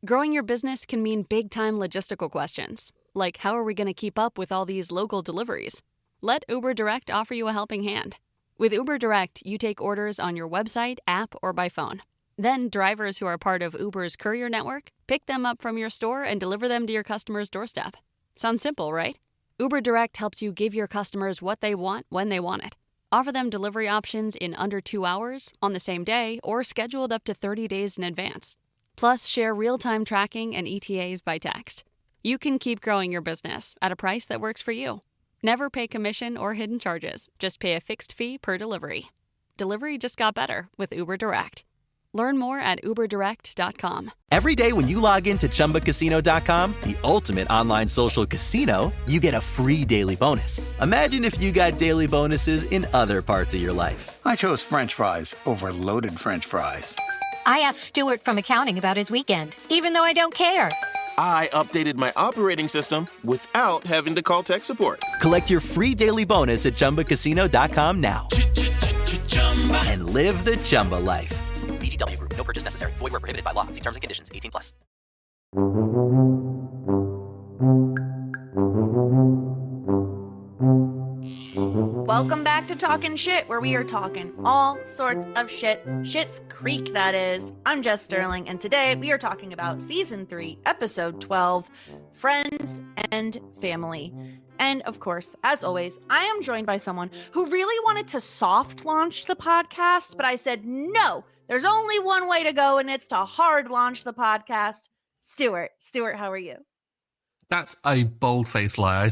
Growing your business can mean big-time logistical questions, like how are we going to keep up with all these local deliveries? Let Uber Direct offer you a helping hand. With Uber Direct, you take orders on your website, app, or by phone. Then drivers who are part of Uber's courier network pick them up from your store and deliver them to your customer's doorstep. Sounds simple, right? Uber Direct helps you give your customers what they want when they want it. Offer them delivery options in under 2 hours, on the same day, or scheduled up to 30 days in advance. Plus, share real-time tracking and ETAs by text. You can keep growing your business at a price that works for you. Never pay commission or hidden charges. Just pay a fixed fee per delivery. Delivery just got better with Uber Direct. Learn more at uberdirect.com. Every day when you log into ChumbaCasino.com, the ultimate online social casino, you get a free daily bonus. Imagine if you got daily bonuses in other parts of your life. I chose French fries over loaded French fries. I asked Stuart from accounting about his weekend, even though I don't care. I updated my operating system without having to call tech support. Collect your free daily bonus at ChumbaCasino.com now. And live the Chumba life. VGW Group. No purchase necessary. Void where prohibited by law. See terms and conditions. 18+. Welcome back to Talkin' Shit, where we are talking all sorts of shit. Schitt's Creek, that is. I'm Jess Sterling, and today we are talking about Season 3, Episode 12, Friends and Family. And of course, as always, I am joined by someone who really wanted to soft launch the podcast, but I said, no, there's only one way to go, and it's to hard launch the podcast. Stuart, how are you? That's a bold-faced lie. I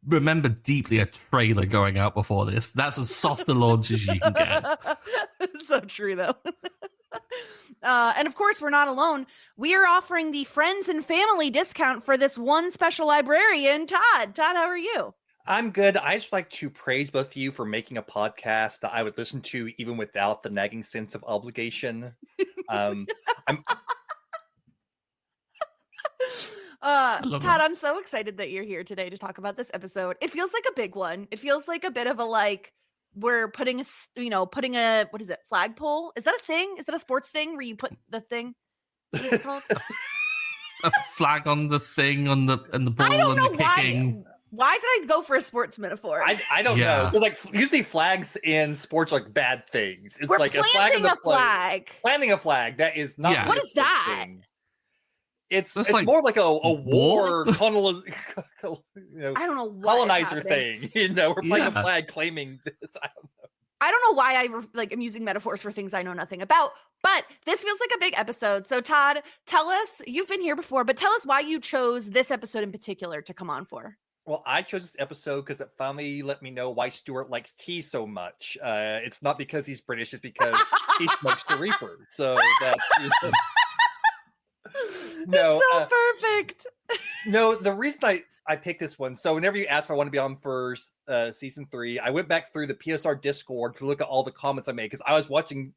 remember deeply a trailer going out before this. That's as soft a launch as you can get. So true, though. And of course, we're not alone. We are offering the friends and family discount for this one special librarian, Todd. Todd, how are you? I'm good. I just like to praise both of you for making a podcast that I would listen to even without the nagging sense of obligation. Todd, I'm so excited that you're here today to talk about this episode. It feels like a big one. It feels like a bit of a we're putting a what is it, flagpole? Is that a thing? Is that a sports thing where you put the thing? What is it called? A flag on the thing and the ball I don't know and the kicking. Why did I go for a sports metaphor? I don't know. Because usually flags in sports are bad things. It's we're like planting a flag. Planting a flag. That is not. Yeah. What is that? Thing. It's like more like a war I don't know what colonizer thing. We're playing a flag claiming this. I don't know why I'm using metaphors for things I know nothing about, but this feels like a big episode. So Todd, tell us, you've been here before, but tell us why you chose this episode in particular to come on for. Well, I chose this episode because it finally let me know why Stuart likes tea so much. It's not because he's British, it's because he smokes the reefer. So that no, it's so perfect. No, the reason I picked this one, so whenever you asked if I want to be on for season 3, I went back through the PSR Discord to look at all the comments I made because I was watching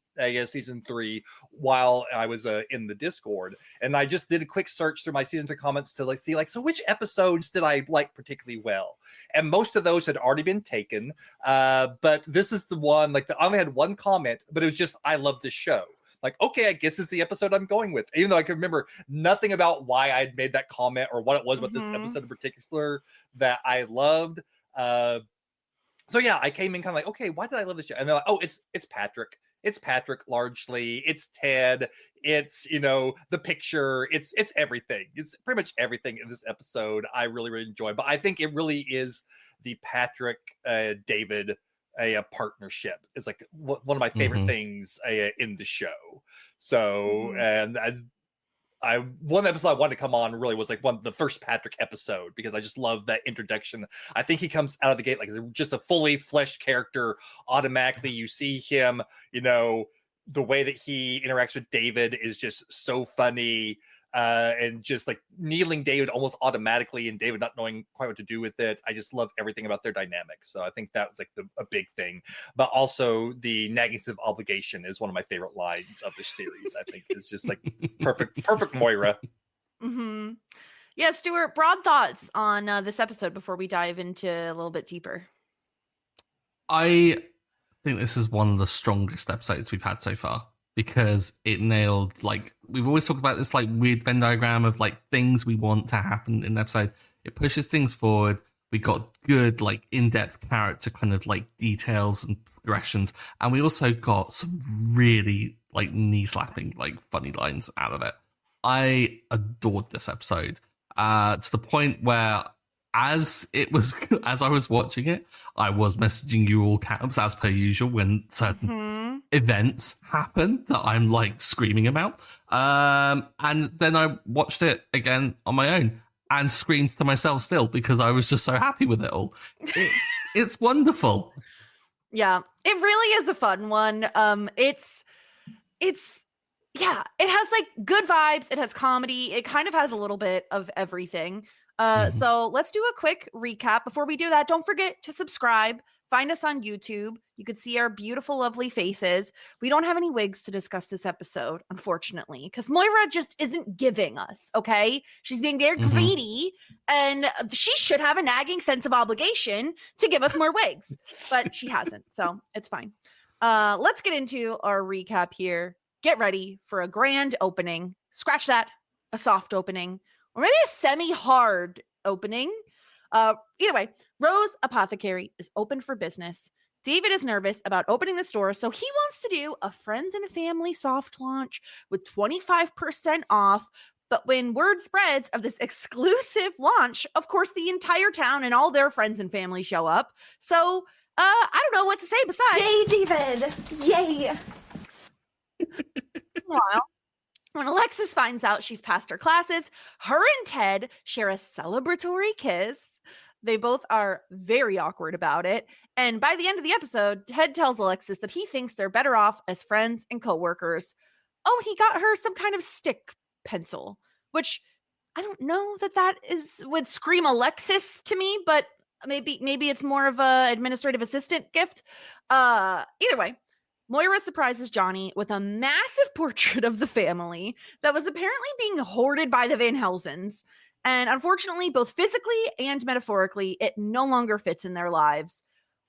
season 3 while I was in the Discord, and I just did a quick search through my season 3 comments to see so which episodes did I like particularly well, and most of those had already been taken, but this is the one I only had one comment, but it was just I love this show. Okay, I guess this is the episode I'm going with, even though I can remember nothing about why I'd made that comment or what it was about this episode in particular that I loved. So yeah, I came in kind of okay, why did I love this show? And they're like, oh, it's Patrick. It's Patrick largely. It's Ted. It's, the picture. It's everything. It's pretty much everything in this episode I really, really enjoy. But I think it really is the Patrick, David a partnership is one of my favorite things in the show. So, and one episode I wanted to come on really was the first Patrick episode, because I just love that introduction. I think he comes out of the gate just a fully fleshed character. Automatically you see him, the way that he interacts with David is just so funny. And just needling David almost automatically, and David not knowing quite what to do with it. I just love everything about their dynamic. So I think that was a big thing. But also the nagging sense of obligation is one of my favorite lines of this series. I think is just perfect Moira. Mm-hmm. Yeah, Stuart, broad thoughts on this episode before we dive into a little bit deeper. I think this is one of the strongest episodes we've had so far, because it nailed, like, we've always talked about this like weird Venn diagram of like things we want to happen in the episode. It pushes things forward. We got good, like, in-depth character kind of like details and progressions, and we also got some really like knee-slapping, like, funny lines out of it. I adored this episode to the point where as I was watching it, I was messaging you all caps as per usual when certain events happen that I'm like screaming about. And then I watched it again on my own and screamed to myself still because I was just so happy with it all. It's wonderful. Yeah, it really is a fun one. It's yeah, it has like good vibes, it has comedy, it kind of has a little bit of everything. So let's do a quick recap. Before we do that, don't forget to subscribe. Find us on YouTube. You can see our beautiful, lovely faces. We don't have any wigs to discuss this episode, unfortunately, because Moira just isn't giving us, okay? She's being very greedy, and she should have a nagging sense of obligation to give us more wigs, but she hasn't, so it's fine. Let's get into our recap here. Get ready for a grand opening. Scratch that, a soft opening, or maybe a semi-hard opening. Either way, Rose Apothecary is open for business. David is nervous about opening the store, so he wants to do a friends and family soft launch with 25% off. But when word spreads of this exclusive launch, of course, the entire town and all their friends and family show up. So, I don't know what to say besides. Yay, David! Yay! Meanwhile, when Alexis finds out she's passed her classes, her and Ted share a celebratory kiss. They both are very awkward about it. And by the end of the episode, Ted tells Alexis that he thinks they're better off as friends and coworkers. Oh, he got her some kind of stick pencil, which I don't know that would scream Alexis to me, but maybe it's more of a administrative assistant gift. Either way, Moira surprises Johnny with a massive portrait of the family that was apparently being hoarded by the Van Helsens. And unfortunately, both physically and metaphorically, it no longer fits in their lives.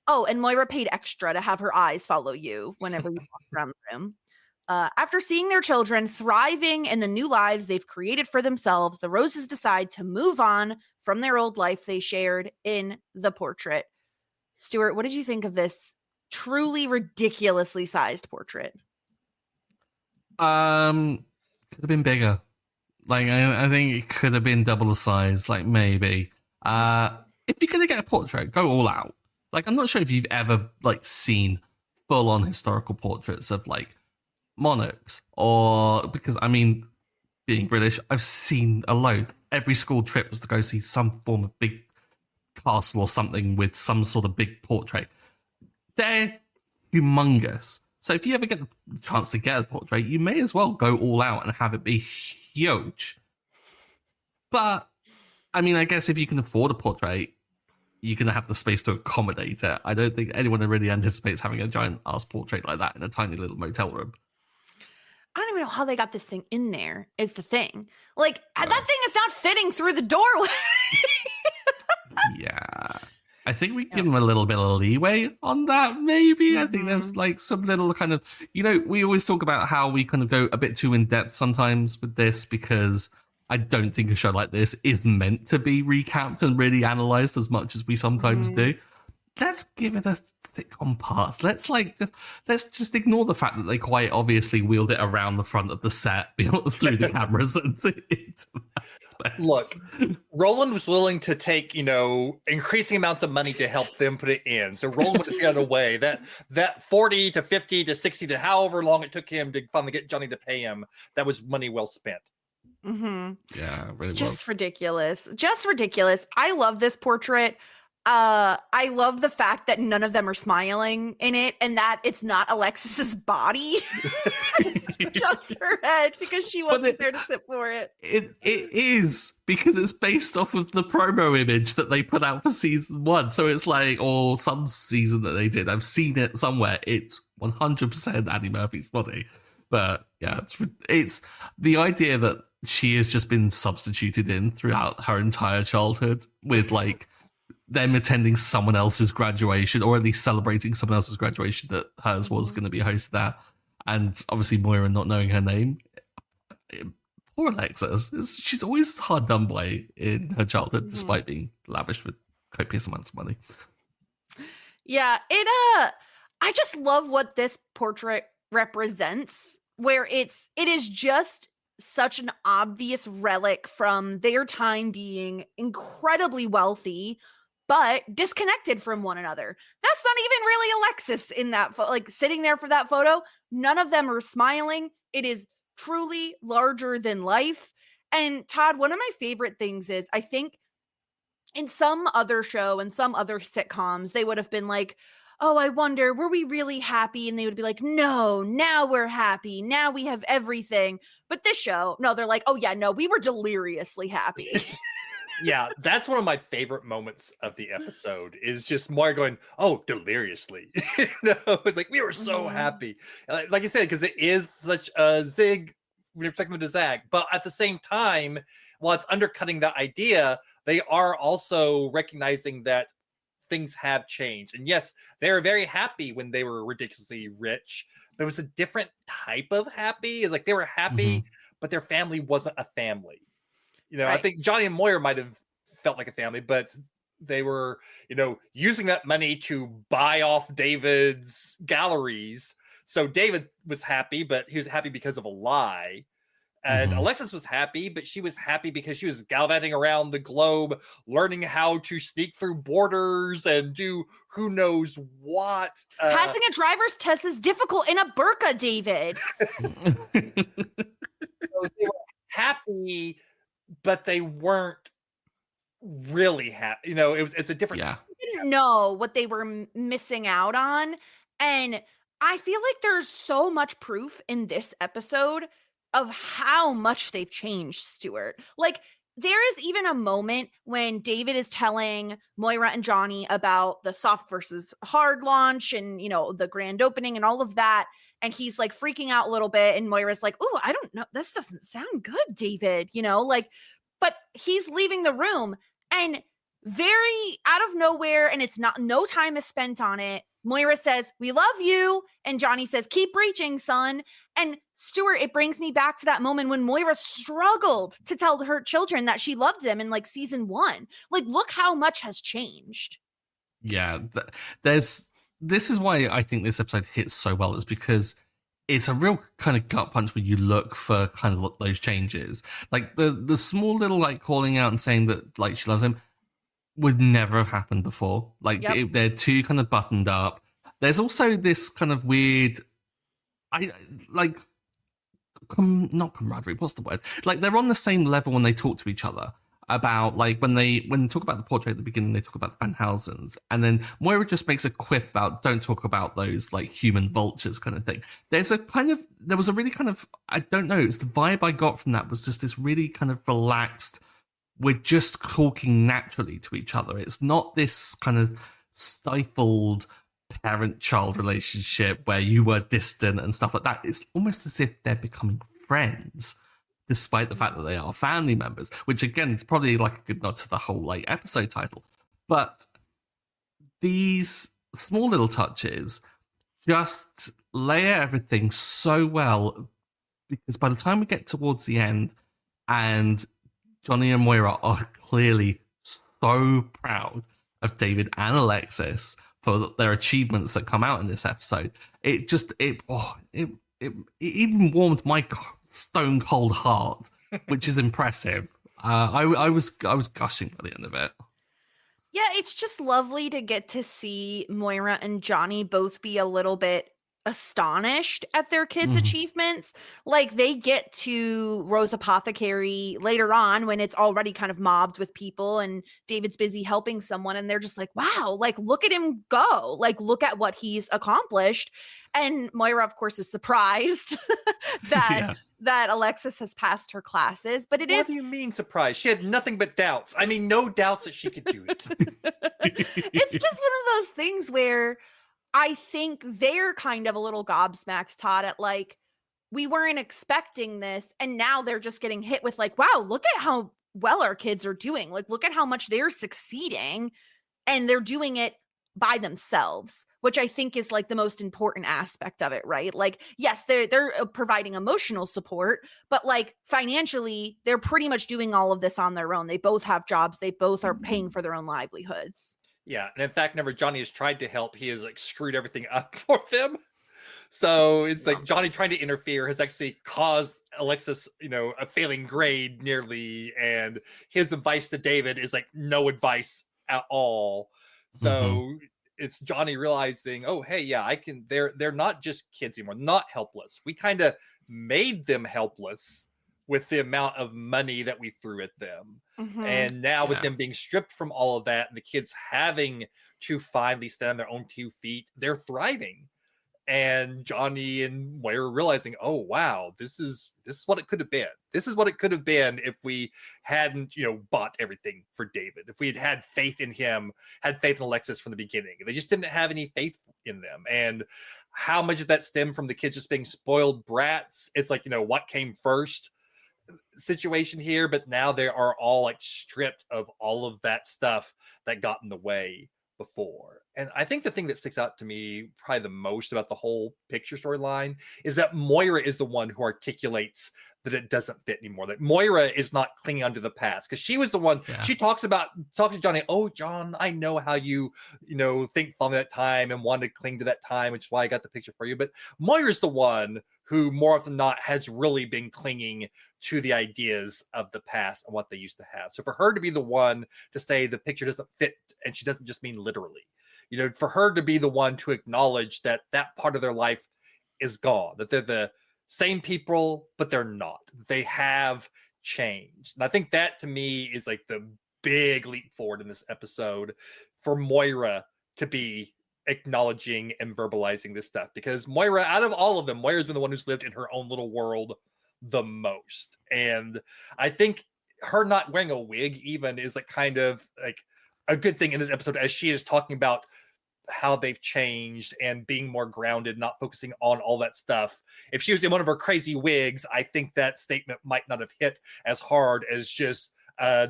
Oh, and Moira paid extra to have her eyes follow you whenever you walk around the room. After seeing their children thriving in the new lives they've created for themselves, the Roses decide to move on from their old life they shared in the portrait. Stuart, what did you think of this truly ridiculously sized portrait? Could have been bigger. Like, I think it could have been double the size, like, maybe. If you're going to get a portrait, go all out. Like, I'm not sure if you've ever, like, seen full-on historical portraits of, like, monarchs. Or, because, I mean, being British, I've seen a load. Every school trip was to go see some form of big castle or something with some sort of big portrait. They're humongous. So if you ever get the chance to get a portrait, you may as well go all out and have it be huge. But, I mean, I guess if you can afford a portrait, you're going to have the space to accommodate it. I don't think anyone really anticipates having a giant-ass portrait like that in a tiny little motel room. I don't even know how they got this thing in there, is the thing. Like, that thing is not fitting through the doorway. Yeah. I think we give them a little bit of leeway on that, maybe. I think there's like some little kind of, you know, we always talk about how we kind of go a bit too in depth sometimes with this because I don't think a show like this is meant to be recapped and really analyzed as much as we sometimes do. Let's give it a sitcom pass. Let's just ignore the fact that they quite obviously wheeled it around the front of the set through the cameras and Look, Roland was willing to take, increasing amounts of money to help them put it in. So Roland would have gone away. That 40 to 50 to 60 to however long it took him to finally get Johnny to pay him, that was money well spent. Yeah, really Just ridiculous. Just ridiculous. I love this portrait. I love the fact that none of them are smiling in it and that it's not Alexis's body. It's just her head because she wasn't there to sit for it. It is because it's based off of the promo image that they put out for season 1. So it's like, or some season that they did. I've seen it somewhere. It's 100% Annie Murphy's body. But yeah, it's the idea that she has just been substituted in throughout her entire childhood with like them attending someone else's graduation, or at least celebrating someone else's graduation that hers was going to be hosted at. And obviously Moira not knowing her name. Poor Alexis. She's always hard done by in her childhood, despite being lavish with copious amounts of money. Yeah, I just love what this portrait represents, where it is just such an obvious relic from their time being incredibly wealthy, but disconnected from one another. That's not even really Alexis in that like sitting there for that photo. None of them are smiling. It is truly larger than life. And Todd, one of my favorite things is I think in some other show and some other sitcoms, they would have been like, oh, I wonder, were we really happy? And they would be like, no, now we're happy. Now we have everything. But this show, no, they're like, oh yeah, no, we were deliriously happy. Yeah, that's one of my favorite moments of the episode is just Moira going, oh, deliriously. It's like, we were so happy. Like you said, because it is such a zig when you're talking about a zag. But at the same time, while it's undercutting the idea, they are also recognizing that things have changed. And yes, they were very happy when they were ridiculously rich, but it was a different type of happy. It's like they were happy, but their family wasn't a family. Right. I think Johnny and Moira might have felt like a family, but they were, using that money to buy off David's galleries. So David was happy, but he was happy because of a lie. And Alexis was happy, but she was happy because she was gallivanting around the globe, learning how to sneak through borders and do who knows what. Passing a driver's test is difficult in a burqa, David. So they were happy, but they weren't really happy. It's a different. Yeah. They didn't know what they were missing out on. And I feel like there's so much proof in this episode of how much they've changed, Stuart. Like, there is even a moment when David is telling Moira and Johnny about the soft versus hard launch and, the grand opening and all of that. And he's like freaking out a little bit. And Moira's like, oh, I don't know. This doesn't sound good, David, but he's leaving the room and very out of nowhere. And it's no time is spent on it. Moira says, we love you. And Johnny says, keep reaching, son. And Stuart, it brings me back to that moment when Moira struggled to tell her children that she loved them in season 1. Like, look how much has changed. Yeah. This is why I think this episode hits so well, is because it's a real kind of gut punch when you look for kind of those changes. Like the small little calling out and saying that she loves him would never have happened before. They're too kind of buttoned up. There's also this kind of weird, not camaraderie. What's the word? They're on the same level when they talk to each other about when they talk about the portrait at the beginning, they talk about the Van Housens, and then Moira just makes a quip about don't talk about those human vultures kind of thing. There was a really kind of, I don't know, it's the vibe I got from that was just this really kind of relaxed, we're just talking naturally to each other. It's not this kind of stifled parent-child relationship where you were distant and stuff like that. It's almost as if they're becoming friends, despite the fact that they are family members, which again is probably a good nod to the whole episode title. But these small little touches just layer everything so well, because by the time we get towards the end and Johnny and Moira are clearly so proud of David and Alexis for their achievements that come out in this episode. It even warmed my stone cold heart, which is impressive. I was gushing by the end of it. Yeah, it's just lovely to get to see Moira and Johnny both be a little bit astonished at their kids' achievements. They get to Rose Apothecary later on when it's already kind of mobbed with people and David's busy helping someone, and they're just like, wow, look at him go, look at what he's accomplished. And Moira, of course, is surprised that Alexis has passed her classes, but what do you mean surprised? She had nothing but doubts. I mean, no doubts that she could do it. It's just one of those things where I think they're kind of a little gobsmacked, Todd, at we weren't expecting this. And now they're just getting hit with wow, look at how well our kids are doing. Look at how much they're succeeding. And they're doing it by themselves, which I think is like the most important aspect of it, right? Like, yes, they're providing emotional support, but like financially, they're pretty much doing all of this on their own. They both have jobs. They both are paying for their own livelihoods. Yeah, and in fact, whenever Johnny has tried to help, he has like screwed everything up for them. So it's like Johnny trying to interfere has actually caused Alexis, a failing grade nearly, and his advice to David is like no advice at all. So it's Johnny realizing, oh, hey, yeah, I can. They're not just kids anymore, not helpless. We kind of made them helpless with the amount of money that we threw at them. And now with them being stripped from all of that, and the kids having to finally stand on their own 2 feet, they're thriving. And Johnny and Moira realizing, oh, wow, this is what it could have been. This is what it could have been if we hadn't, bought everything for David. If we had faith in him, had faith in Alexis from the beginning. They just didn't have any faith in them. And how much of that stemmed from the kids just being spoiled brats? It's like, what came first situation here, but now they are all like stripped of all of that stuff that got in the way before. And I think the thing that sticks out to me probably the most about the whole picture storyline is that Moira is the one who articulates that it doesn't fit anymore. That Moira is not clinging onto the past, because she was the one. She talks to Johnny. Oh, John, I know how you think from that time and want to cling to that time, which is why I got the picture for you. But Moira's the one who more often than not has really been clinging to the ideas of the past and what they used to have. So for her to be the one to say the picture doesn't fit, and she doesn't just mean literally, for her to be the one to acknowledge that that part of their life is gone, that they're the same people, but they're not. They have changed. And I think that to me is like the big leap forward in this episode for Moira to be acknowledging and verbalizing this stuff, because Moira, out of all of them, Moira's been the one who's lived in her own little world the most. And I think her not wearing a wig even is like kind of like a good thing in this episode, as she is talking about how they've changed and being more grounded, not focusing on all that stuff. If she was in one of her crazy wigs, I think that statement might not have hit as hard as just a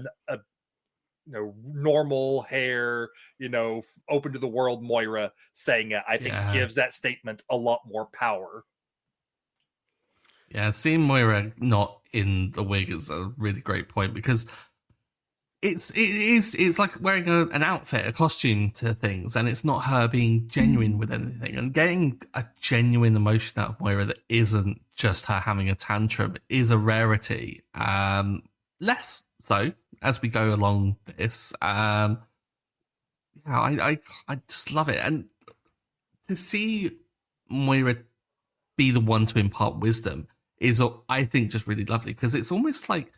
normal hair, open to the world Moira saying it. I think gives that statement a lot more power. Yeah, seeing Moira not in the wig is a really great point, because it's like wearing an outfit, a costume to things, and it's not her being genuine with anything. And getting a genuine emotion out of Moira that isn't just her having a tantrum is a rarity. Less so as we go along this. I just love it. And to see Moira be the one to impart wisdom is, I think, just really lovely, because it's almost like,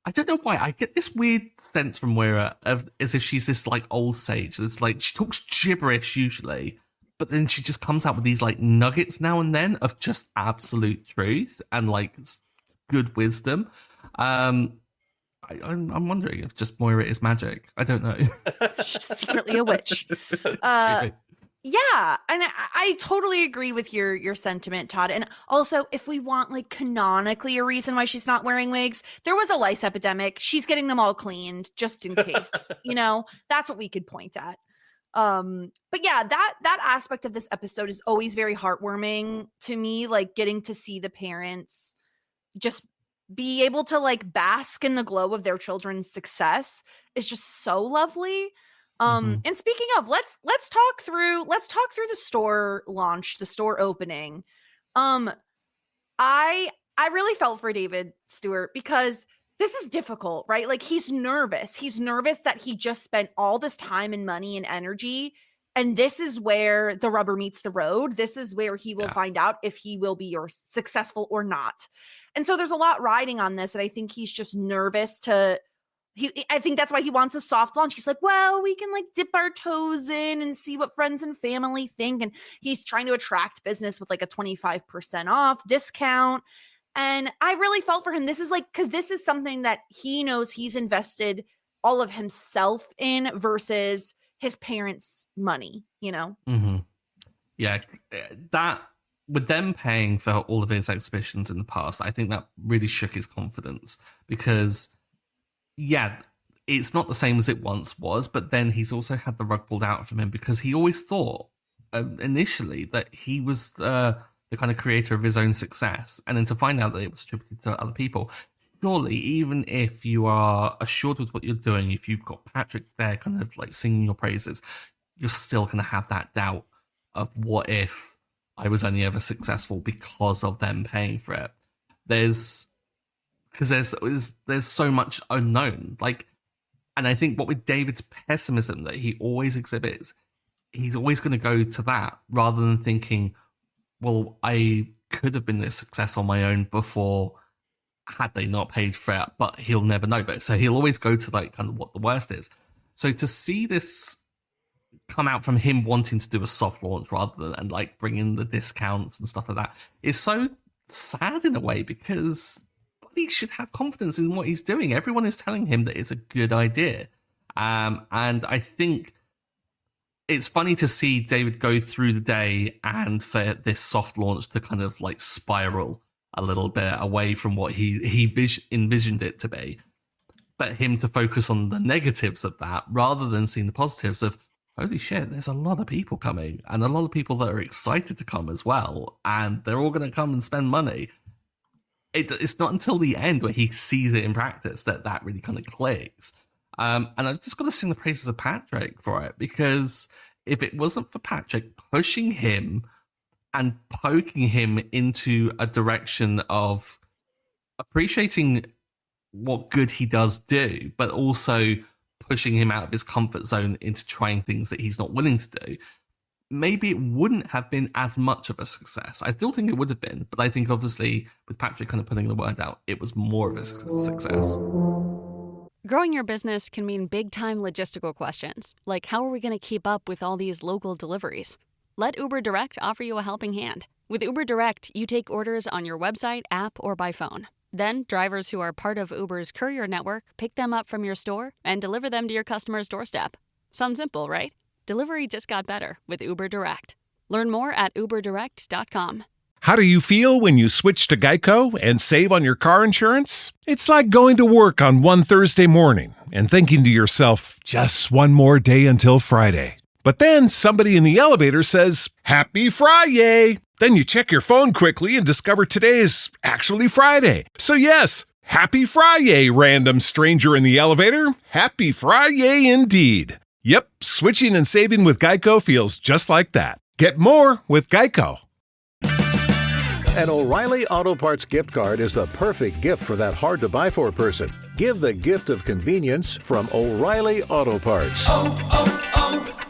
I don't know why, I get this weird sense from Moira as if she's this like old sage. It's like she talks gibberish usually, but then she just comes out with these like nuggets now and then of just absolute truth and like good wisdom. I'm wondering if just Moira is magic. I don't know. She's secretly a witch. Yeah, and I totally agree with your sentiment, Todd. And also, if we want like canonically a reason why she's not wearing wigs, there was a lice epidemic. She's getting them all cleaned just in case. That's what we could point at. But yeah, that aspect of this episode is always very heartwarming to me. Like getting to see the parents just be able to like bask in the glow of their children's success is just so lovely. And speaking of, let's talk through the store launch, the store opening. I really felt for David Stewart, because this is difficult, right? Like he's nervous that he just spent all this time and money and energy, and this is where the rubber meets the road. This is where he will find out if he will be successful or not. And so there's a lot riding on this, and I think he's just nervous I think that's why he wants a soft launch. He's like, well, we can like dip our toes in and see what friends and family think. And he's trying to attract business with like a 25% off discount. And I really felt for him. This is like, because this is something that he knows he's invested all of himself in versus his parents' money, Mm-hmm. Yeah, that with them paying for all of his exhibitions in the past, I think that really shook his confidence, because it's not the same as it once was, but then he's also had the rug pulled out from him because he always thought initially that he was the kind of creator of his own success, and then to find out that it was attributed to other people. Surely, even if you are assured with what you're doing, if you've got Patrick there kind of like singing your praises, you're still going to have that doubt of what if I was only ever successful because of them paying for it. There's so much unknown. Like, and I think what with David's pessimism that he always exhibits, he's always going to go to that rather than thinking, well, I could have been this success on my own before had they not paid for it, but he'll never know. But so he'll always go to like kind of what the worst is. So to see this come out from him wanting to do a soft launch rather than and like bring in the discounts and stuff like that is so sad in a way, because he should have confidence in what he's doing. Everyone is telling him that it's a good idea. And I think it's funny to see David go through the day and for this soft launch to kind of like spiral a little bit away from what he envisioned it to be, but him to focus on the negatives of that rather than seeing the positives of, holy shit, there's a lot of people coming and a lot of people that are excited to come as well, and they're all going to come and spend money. It's not until the end where he sees it in practice that really kind of clicks. And I've just got to sing the praises of Patrick for it, because if it wasn't for Patrick pushing him and poking him into a direction of appreciating what good he does do, but also pushing him out of his comfort zone into trying things that he's not willing to do, maybe it wouldn't have been as much of a success. I still think it would have been, but I think obviously with Patrick kind of putting the word out, it was more of a success. Growing your business can mean big-time logistical questions, like how are we going to keep up with all these local deliveries? Let Uber Direct offer you a helping hand. With Uber Direct, you take orders on your website, app, or by phone. Then, drivers who are part of Uber's courier network pick them up from your store and deliver them to your customer's doorstep. Sounds simple, right? Delivery just got better with Uber Direct. Learn more at uberdirect.com. How do you feel when you switch to Geico and save on your car insurance? It's like going to work on one Thursday morning and thinking to yourself, just one more day until Friday. But then somebody in the elevator says, Happy Friday! Then you check your phone quickly and discover today is actually Friday. So yes, Happy Friday, random stranger in the elevator. Happy Friday indeed. Yep, switching and saving with Geico feels just like that. Get more with Geico. An O'Reilly Auto Parts gift card is the perfect gift for that hard-to-buy-for person. Give the gift of convenience from O'Reilly Auto Parts.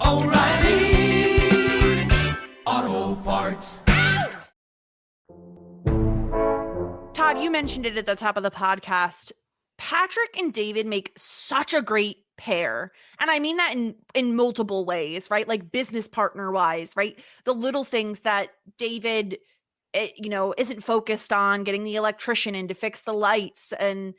O'Reilly Auto Parts. Todd, you mentioned it at the top of the podcast. Patrick and David make such a great pair. And I mean that in multiple ways, right? Like business partner wise, right? The little things that David isn't focused on, getting the electrician in to fix the lights and,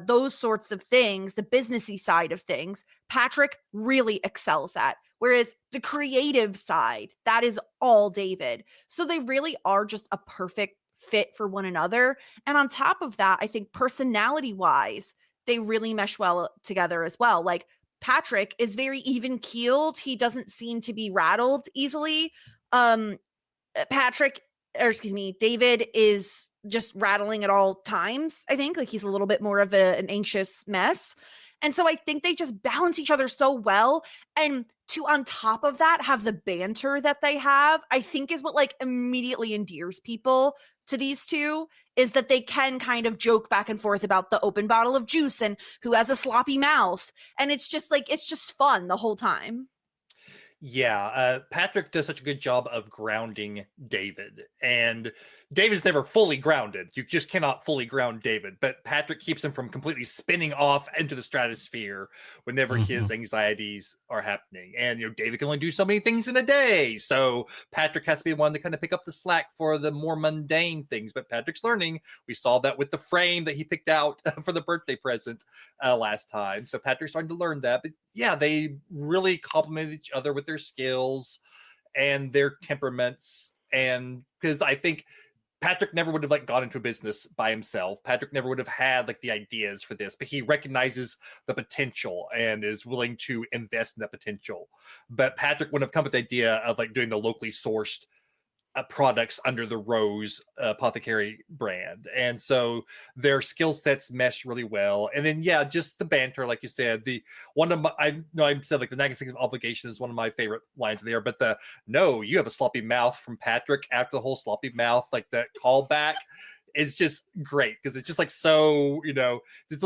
those sorts of things, the businessy side of things, Patrick really excels at. Whereas the creative side, that is all David. So they really are just a perfect fit for one another. And on top of that, I think personality wise, they really mesh well together as well. Like Patrick is very even keeled. He doesn't seem to be rattled easily. David is just rattling at all times. I think like he's a little bit more of an anxious mess. And so I think they just balance each other so well. And to on top of that, have the banter that they have, I think is what like immediately endears people to these two, is that they can kind of joke back and forth about the open bottle of juice and who has a sloppy mouth. And it's just fun the whole time. Yeah, Patrick does such a good job of grounding David, and David's never fully grounded. You just cannot fully ground David, but Patrick keeps him from completely spinning off into the stratosphere whenever his anxieties are happening. And, David can only do so many things in a day, so Patrick has to be one to kind of pick up the slack for the more mundane things, but Patrick's learning. We saw that with the frame that he picked out for the birthday present last time, so Patrick's starting to learn that. But yeah, they really complement each other with their skills and their temperaments. And because I think Patrick never would have like gone into a business by himself. Patrick never would have had like the ideas for this, but he recognizes the potential and is willing to invest in that potential. But Patrick wouldn't have come with the idea of like doing the locally sourced products under the Rose Apothecary brand. And so their skill sets mesh really well. And then, yeah, just the banter, like you said, I said like the 96 obligation is one of my favorite lines there, but no, you have a sloppy mouth from Patrick after the whole sloppy mouth, like that callback is just great because it's just like, so, it's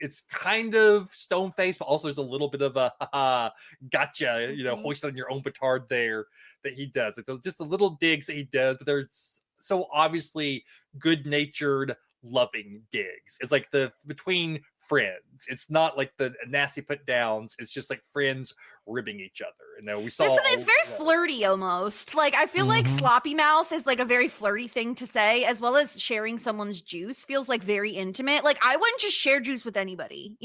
it's kind of stone faced, but also there's a little bit of a gotcha, hoist on your own petard there that he does. Like just the little digs that he does, but they're so obviously good natured, loving digs. It's like between friends. It's not like the nasty put downs. It's just like friends ribbing each other. We saw it's very flirty almost. Like I feel like sloppy mouth is like a very flirty thing to say, as well as sharing someone's juice feels like very intimate. Like I wouldn't just share juice with anybody,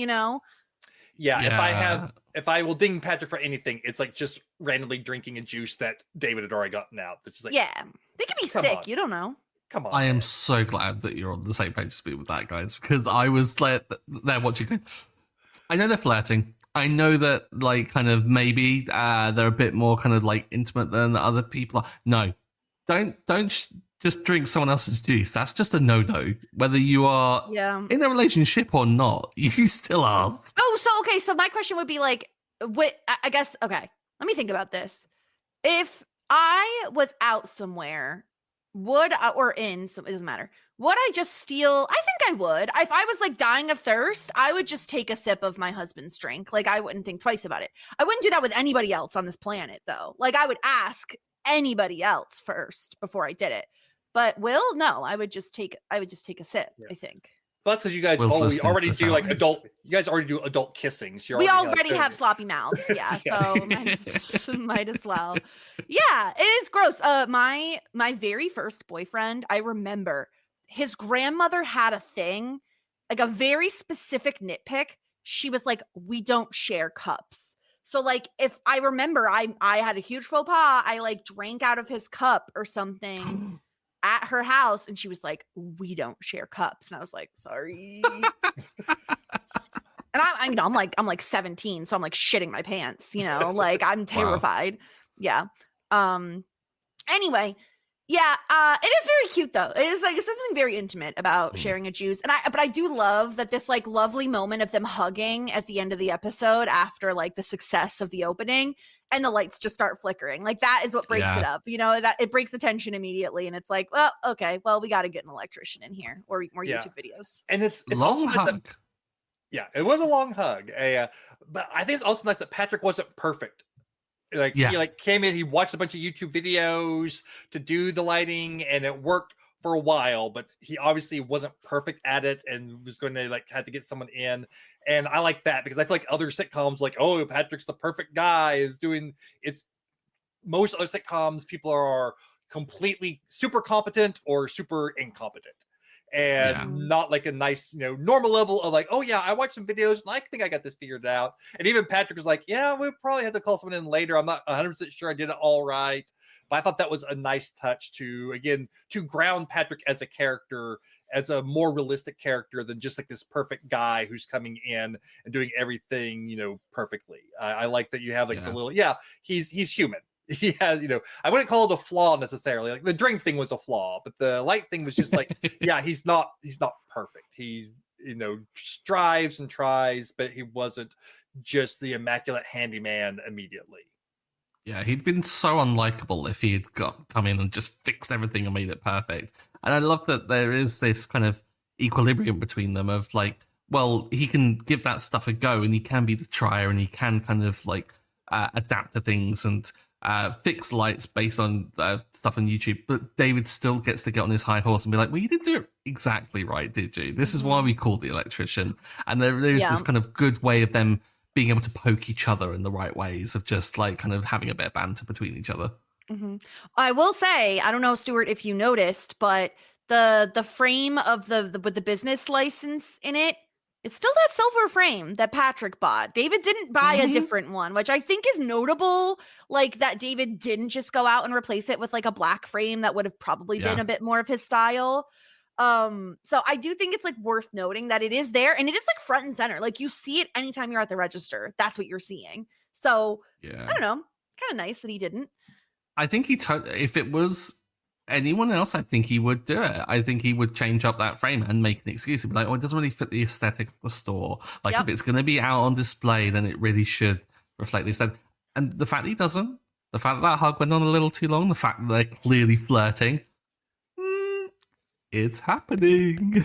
Yeah, if I will ding Patrick for anything, it's like just randomly drinking a juice that David had already gotten out. That's just like, yeah, they could be sick. On. You don't know. Come on. I am so glad that you're on the same page as me with that, guys, because I was like, there watching. I know they're flirting. I know that, like, kind of maybe they're a bit more kind of like intimate than other people are. No, don't just drink someone else's juice. That's just a no-no. Whether you are in a relationship or not, you still are. Oh, so my question would be like, I guess, okay, let me think about this. If I was out somewhere, it doesn't matter. Would I just steal? I think I would. If I was like dying of thirst, I would just take a sip of my husband's drink. Like I wouldn't think twice about it. I wouldn't do that with anybody else on this planet though. Like I would ask anybody else first before I did it. But no, I would just take a sip, I think. Well, that's because you guys already do like adult. You guys already do adult kissing. So we already have sloppy mouths, yeah. So might as well. Yeah, it is gross. My very first boyfriend, I remember his grandmother had a thing, like a very specific nitpick. She was like, "We don't share cups." So like, if I remember, I had a huge faux pas. I like drank out of his cup or something. At her house, and she was like, "We don't share cups," and I was like, "Sorry." And I'm like 17, so I'm like shitting my pants, like I'm terrified. Wow. Yeah. Anyway, yeah. It is very cute though. It is like something very intimate about sharing a juice, but I do love that this like lovely moment of them hugging at the end of the episode after like the success of the opening. And the lights just start flickering. Like that is what breaks it up. That it breaks the tension immediately. And it's like, well, okay, well, we got to get an electrician in here or more YouTube videos. And it's long hug. It was a long hug. But I think it's also nice that Patrick wasn't perfect. Like he like came in, he watched a bunch of YouTube videos to do the lighting, and it worked for a while, but he obviously wasn't perfect at it and was going to like had to get someone in. And I like that because I feel like other sitcoms like, oh, Patrick's the perfect guy most other sitcoms, people are completely super competent or super incompetent. And not like a nice, normal level of like, oh yeah, I watched some videos and I think I got this figured out. And even Patrick was like, yeah, we probably had to call someone in later. I'm not 100% sure I did it all right. But I thought that was a nice touch to ground Patrick as a character, as a more realistic character than just like this perfect guy who's coming in and doing everything, perfectly. I like that you have like the little, he's human. He has, I wouldn't call it a flaw necessarily. Like the drink thing was a flaw, but the light thing was just like, he's not perfect. He, strives and tries, but he wasn't just the immaculate handyman immediately. Yeah, he'd been so unlikable if he had come in and just fixed everything and made it perfect. And I love that there is this kind of equilibrium between them of like, well, he can give that stuff a go and he can be the trier and he can kind of like adapt to things and fix lights based on stuff on YouTube. But David still gets to get on his high horse and be like, well, you didn't do it exactly right, did you? This is why we called the electrician. And there's this kind of good way of them being able to poke each other in the right ways of just like kind of having a bit of banter between each other. Mm-hmm. I will say, I don't know, Stuart, if you noticed, but the frame of with the business license in it It's still that silver frame that Patrick bought. David didn't buy a different one, which I think is notable. Like that David didn't just go out and replace it with like a black frame that would have probably been a bit more of his style. So I do think it's like worth noting that it is there and it is like front and center. Like you see it anytime you're at the register. That's what you're seeing. So I don't know. Kind of nice that he didn't. I think if it was anyone else, I think he would do it. I think he would change up that frame and make an excuse. He'd be like, oh, it doesn't really fit the aesthetic of the store. Like, if it's going to be out on display, then it really should reflect the aesthetic. And the fact that he doesn't, the fact that hug went on a little too long, the fact that they're clearly flirting, it's happening.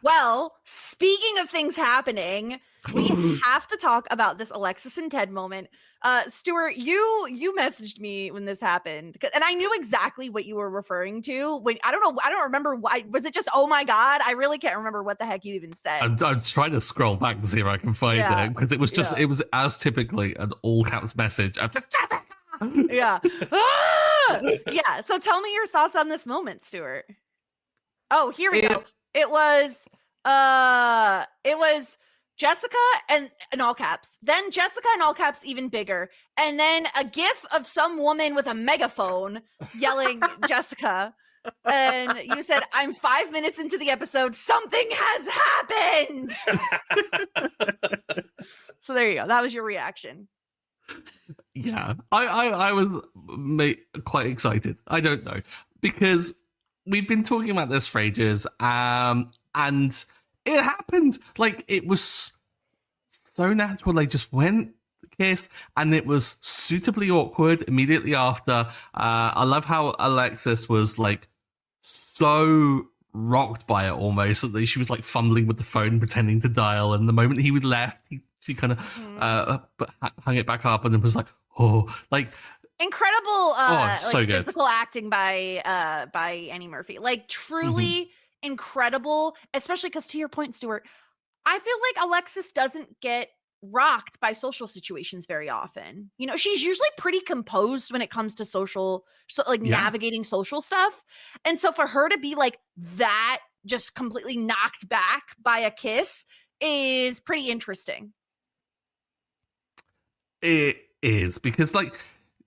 Well, speaking of things happening, we have to talk about this Alexis and Ted moment. Stuart, you messaged me when this happened, and I knew exactly what you were referring to. When I don't remember why. Was it just, oh my God? I really can't remember what the heck you even said. I'm trying to scroll back to see if I can find it, because it was just, it was as typically an all caps message. Yeah. Yeah. So tell me your thoughts on this moment, Stuart. Oh, here we go. It was Jessica and in all caps, then Jessica in all caps even bigger, and then a gif of some woman with a megaphone yelling Jessica. And you said, I'm 5 minutes into the episode, something has happened. So there you go. That was your reaction. Yeah, I was quite excited. I don't know, because we've been talking about this for ages, and it happened. Like, it was so natural. They just went, kissed, and it was suitably awkward immediately after. I love how Alexis was like so rocked by it almost that she was like fumbling with the phone, pretending to dial. And the moment he left, she kind of hung it back up and then was like, oh, like. Incredible so good. Physical acting by Annie Murphy. Like truly incredible, especially because to your point, Stuart, I feel like Alexis doesn't get rocked by social situations very often. You know, she's usually pretty composed when it comes to social, navigating social stuff. And so for her to be like that, just completely knocked back by a kiss is pretty interesting. It is, because like,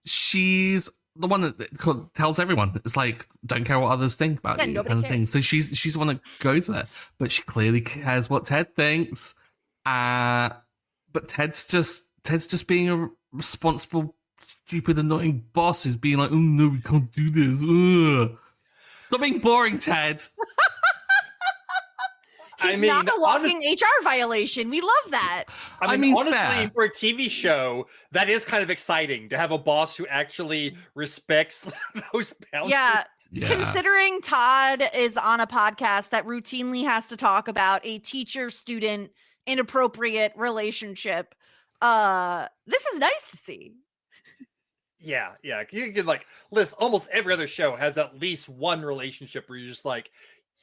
she's the one that tells everyone. It's like, don't care what others think about you, kind of thing. So she's the one that goes there, but she clearly cares what Ted thinks. But Ted's just being a responsible, stupid, annoying boss. Is being like, oh no, we can't do this. Ugh. Stop being boring, Ted. He's not a walking HR violation. We love that. I mean, honestly, for a TV show, that is kind of exciting to have a boss who actually respects those boundaries. Yeah. Considering Todd is on a podcast that routinely has to talk about a teacher-student inappropriate relationship, this is nice to see. Yeah. You can like list almost every other show has at least one relationship where you're just like,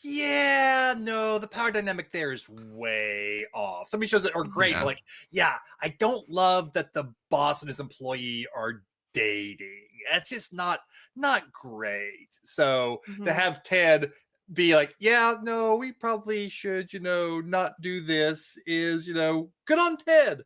yeah, no, the power dynamic there is way off. Somebody shows it or great, but like, yeah, I don't love that the boss and his employee are dating. That's just not great. So to have Ted be like, yeah, no, we probably should, not do this is, good on Ted.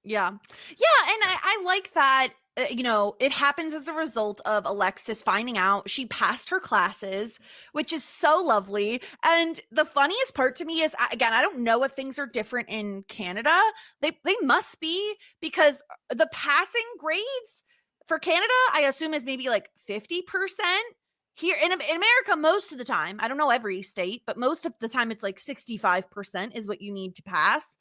Yeah. And I like that. It happens as a result of Alexis finding out she passed her classes, which is so lovely. And the funniest part to me is, again, I don't know if things are different in Canada. They must be, because the passing grades for Canada, I assume, is maybe like 50%. Here in America, most of the time, I don't know every state, but most of the time it's like 65% is what you need to pass.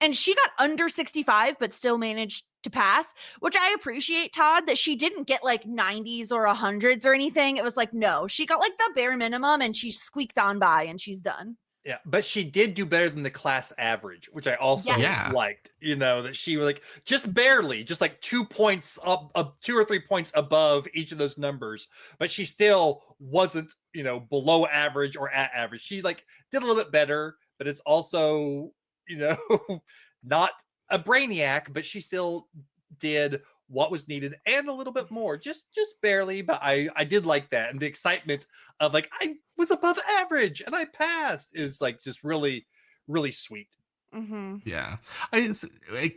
And she got under 65, but still managed to pass, which I appreciate, Todd, that she didn't get like 90s or 100s or anything. It was like, no, she got like the bare minimum and she squeaked on by and she's done. Yeah, but she did do better than the class average, which I also liked, that she was like just barely, just like 2 points up, 2 or 3 points above each of those numbers. But she still wasn't, below average or at average. She like did a little bit better, but it's also, not a brainiac, but she still did what was needed and a little bit more, just barely, but I did like that. And the excitement of like, I was above average and I passed is like just really, really sweet. Yeah,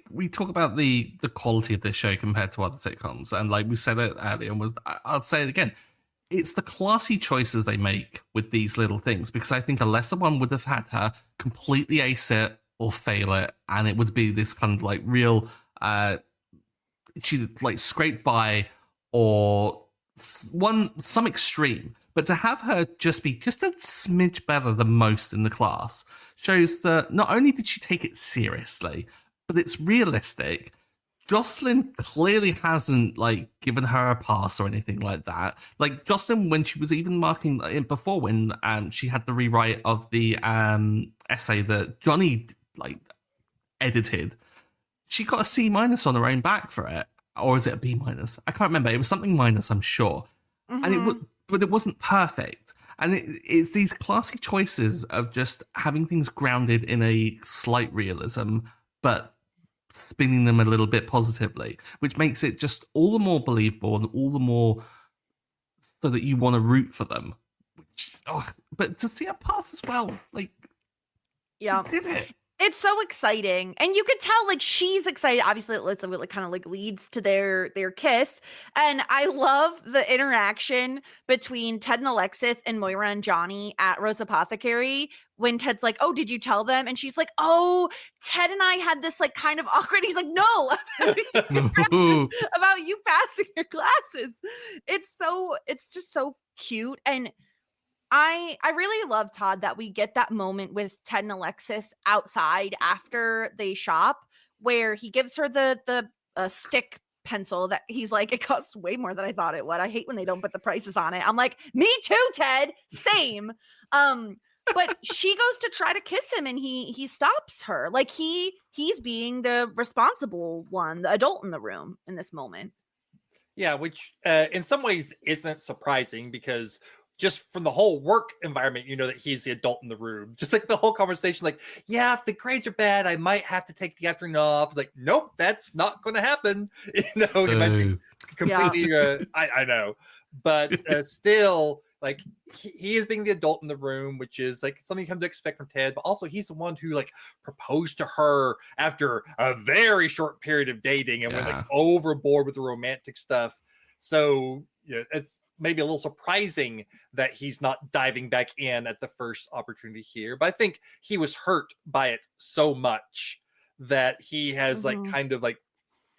we talk about the quality of this show compared to other sitcoms, and like we said it earlier, and I'll say it again. It's the classy choices they make with these little things, because I think a lesser one would have had her completely ace it or fail it, and it would be this kind of like real, she like scraped by or some extreme. But to have her just be just a smidge better than most in the class shows that not only did she take it seriously, but it's realistic. Jocelyn clearly hasn't like given her a pass or anything like that. Like Jocelyn, when she was even marking it before, when she had the rewrite of the essay that Johnny like edited, she got a C- on her own back for it, or is it a B-? I can't remember. It was something minus, I'm sure, and but it wasn't perfect. And it's these classy choices of just having things grounded in a slight realism, but spinning them a little bit positively, which makes it just all the more believable and all the more so that you want to root for them. But to see a pass as well, like, yeah, did it. It's so exciting, and you could tell like she's excited. Obviously, it kind of like leads to their kiss, and I love the interaction between Ted and Alexis and Moira and Johnny at Rose Apothecary when Ted's like, "Oh, did you tell them?" And she's like, "Oh, Ted and I had this like kind of awkward." He's like, "No, about you passing your classes." It's just so cute, and I really love, Todd, that we get that moment with Ted and Alexis outside after they shop, where he gives her the stick pencil that he's like, it costs way more than I thought it would. I hate when they don't put the prices on it. I'm like, me too, Ted. Same. But she goes to try to kiss him, and he stops her. Like he's being the responsible one, the adult in the room in this moment. Yeah, which in some ways isn't surprising, because just from the whole work environment, you know that he's the adult in the room. Just like the whole conversation, like, yeah, if the grades are bad, I might have to take the afternoon off. It's like, nope, that's not going to happen. You know, you might be completely, I know. But still, like, he is being the adult in the room, which is like something you come to expect from Ted. But also, he's the one who like proposed to her after a very short period of dating and went like overboard with the romantic stuff. So, you know, it's maybe a little surprising that he's not diving back in at the first opportunity here, but I think he was hurt by it so much that he has like kind of like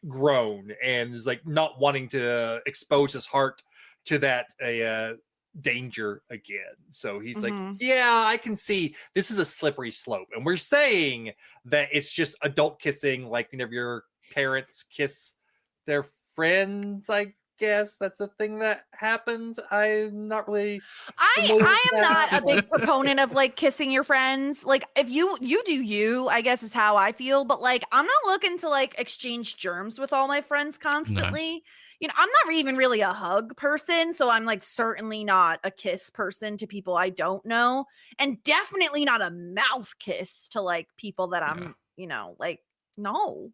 grown and is like not wanting to expose his heart to that danger again. So he's like, yeah, I can see this is a slippery slope, and we're saying that it's just adult kissing, like whenever your parents kiss their friends, I guess that's a thing that happens. I'm not really. I am not a big proponent of like kissing your friends. Like if you do you, I guess is how I feel. But like I'm not looking to like exchange germs with all my friends constantly. No. You know, I'm not even really a hug person, so I'm like certainly not a kiss person to people I don't know, and definitely not a mouth kiss to like people that I'm, you know, like no.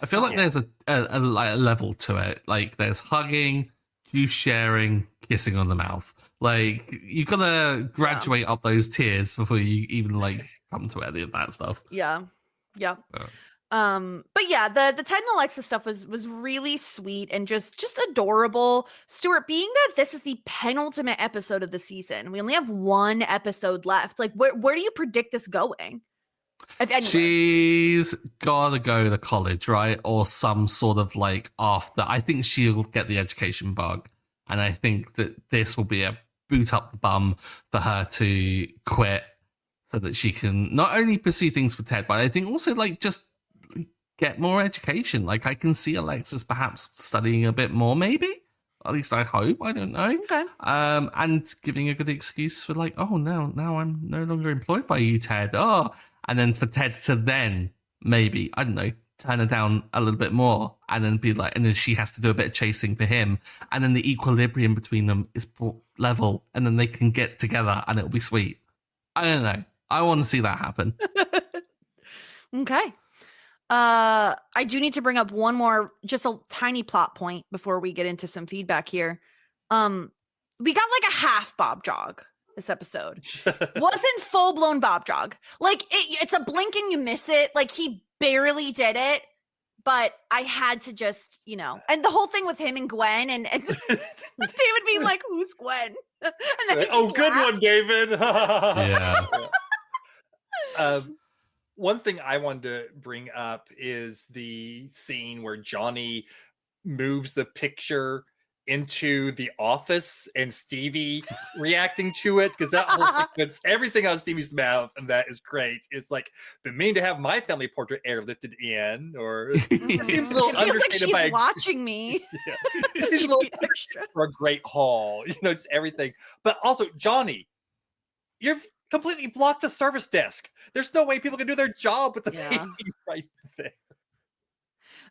I feel like there's a level to it. Like there's hugging, juice sharing, kissing on the mouth. Like you've got to graduate up those tiers before you even like come to any of that stuff. Yeah. But yeah, the Ted and Alexa stuff was really sweet and just adorable. Stuart, being that this is the penultimate episode of the season, we only have one episode left. Like where do you predict this going? She's gotta go to college, right? Or some sort of like after. I think she'll get the education bug. And I think that this will be a boot up the bum for her to quit so that she can not only pursue things for Ted, but I think also like just get more education. Like I can see Alexis perhaps studying a bit more, maybe. At least I hope. I don't know. Okay. And giving a good excuse for like, oh, now I'm no longer employed by you, Ted. Oh. And then for Ted to then maybe, I don't know, turn her down a little bit more and then be like, and then she has to do a bit of chasing for him. And then the equilibrium between them is brought level and then they can get together and it'll be sweet. I don't know. I want to see that happen. Okay. I do need to bring up one more, just a tiny plot point before we get into some feedback here. We got like a half Bob jog this episode. Wasn't full blown Bob jog. Like it's a blink and you miss it. Like he barely did it, but I had to just, and the whole thing with him and Gwen and David being like, "Who's Gwen?" And then good one, David. Yeah. One thing I wanted to bring up is the scene where Johnny moves the picture into the office and Stevie reacting to it, because that whole sequence, everything out of Stevie's mouth, and that is great. It's like, been meaning to have my family portrait airlifted in, or it seems a little it feels like understated she's watching me. Yeah. It seems a little extra for a great haul, just everything. But also, Johnny, you've completely blocked the service desk. There's no way people can do their job with the painting right there.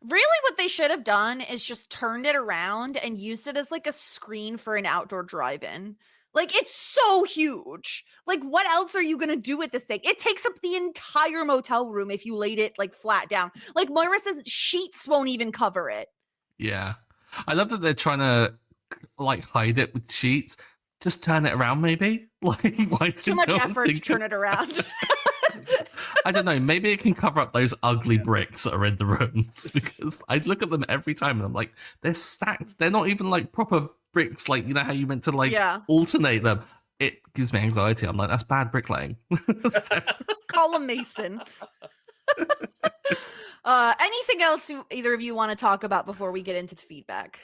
Really, what they should have done is just turned it around and used it as like a screen for an outdoor drive-in. Like, it's so huge. Like, what else are you going to do with this thing? It takes up the entire motel room if you laid it like flat down. Like Moira says, sheets won't even cover it. Yeah. I love that they're trying to like hide it with sheets. Just turn it around, maybe. Like, why too much effort to turn it around? I don't know. Maybe it can cover up those ugly bricks that are in the rooms, because I look at them every time and I'm like, they're stacked. They're not even like proper bricks. Like, how you meant to like alternate them. It gives me anxiety. I'm like, that's bad bricklaying. Call a mason. Anything else either of you want to talk about before we get into the feedback?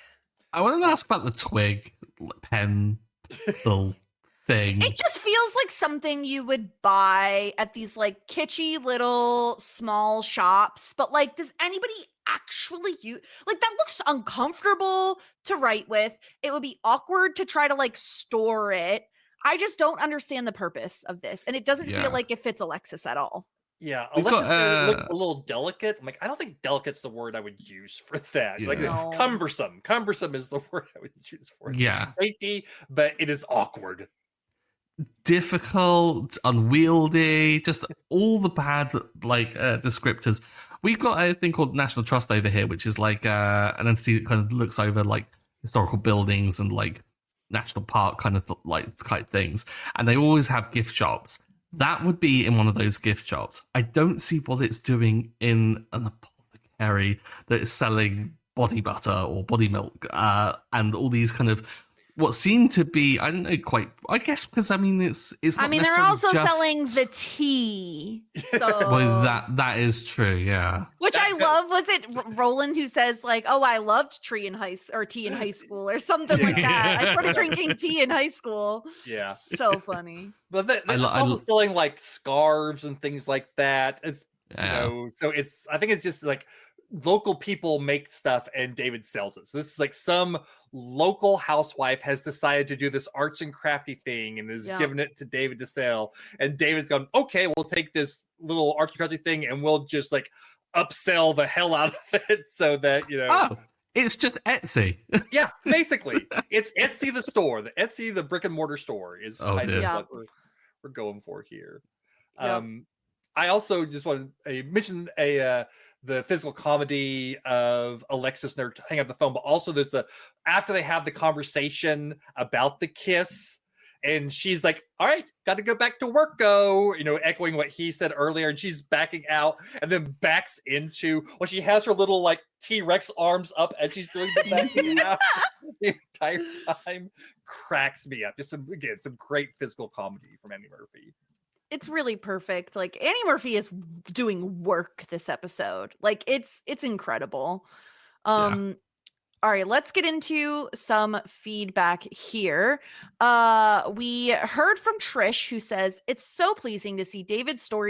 I wanted to ask about the twig pencil thing. It just feels like something you would buy at these like kitschy little small shops, but like, does anybody actually use like that? Looks uncomfortable to write with. It would be awkward to try to like store it. I just don't understand the purpose of this, and it doesn't feel like it fits Alexis at all. Yeah, Alexis said it looked a little delicate. I'm like, I don't think delicate's the word I would use for that. Yeah. Like cumbersome. Cumbersome is the word I would use for it. Yeah. It's safety, but it is awkward. Difficult, unwieldy, just all the bad descriptors. We've got a thing called National Trust over here, which is like an entity that kind of looks over like historical buildings and like national park kind of type things, and they always have gift shops. That would be in one of those gift shops. I don't see what it's doing in an apothecary that is selling body butter or body milk and all these kind of what seem to be, I don't know quite, I guess because it's not they're also selling the tea. So well, that is true, yeah. Which I love. Was it Roland who says like, "Oh, I loved tea in high school" or something like that? I started drinking tea in high school. Yeah, so funny. But they're also selling like scarves and things like that. It's so it's. I think it's just like local people make stuff and David sells it. So this is like some local housewife has decided to do this arts and crafty thing and is giving it to David to sell. And David's gone, okay, we'll take this little arts and crafty thing and we'll just like upsell the hell out of it so that, Oh, it's just Etsy. Yeah, basically. It's Etsy the store. The brick and mortar store is kind of what we're going for here. I also just want to mention the physical comedy of Alexis and her hanging up the phone, but also there's after they have the conversation about the kiss, and she's like, all right, got to go back to work, echoing what he said earlier, and she's backing out and then backs into when she has her little like T-Rex arms up and she's doing the backing out the entire time. Cracks me up. Just some great physical comedy from Annie Murphy. It's really perfect. Like Annie Murphy is doing work this episode. Like it's incredible. All right, let's get into some feedback here. We heard from Trish, who says it's so pleasing to see David's store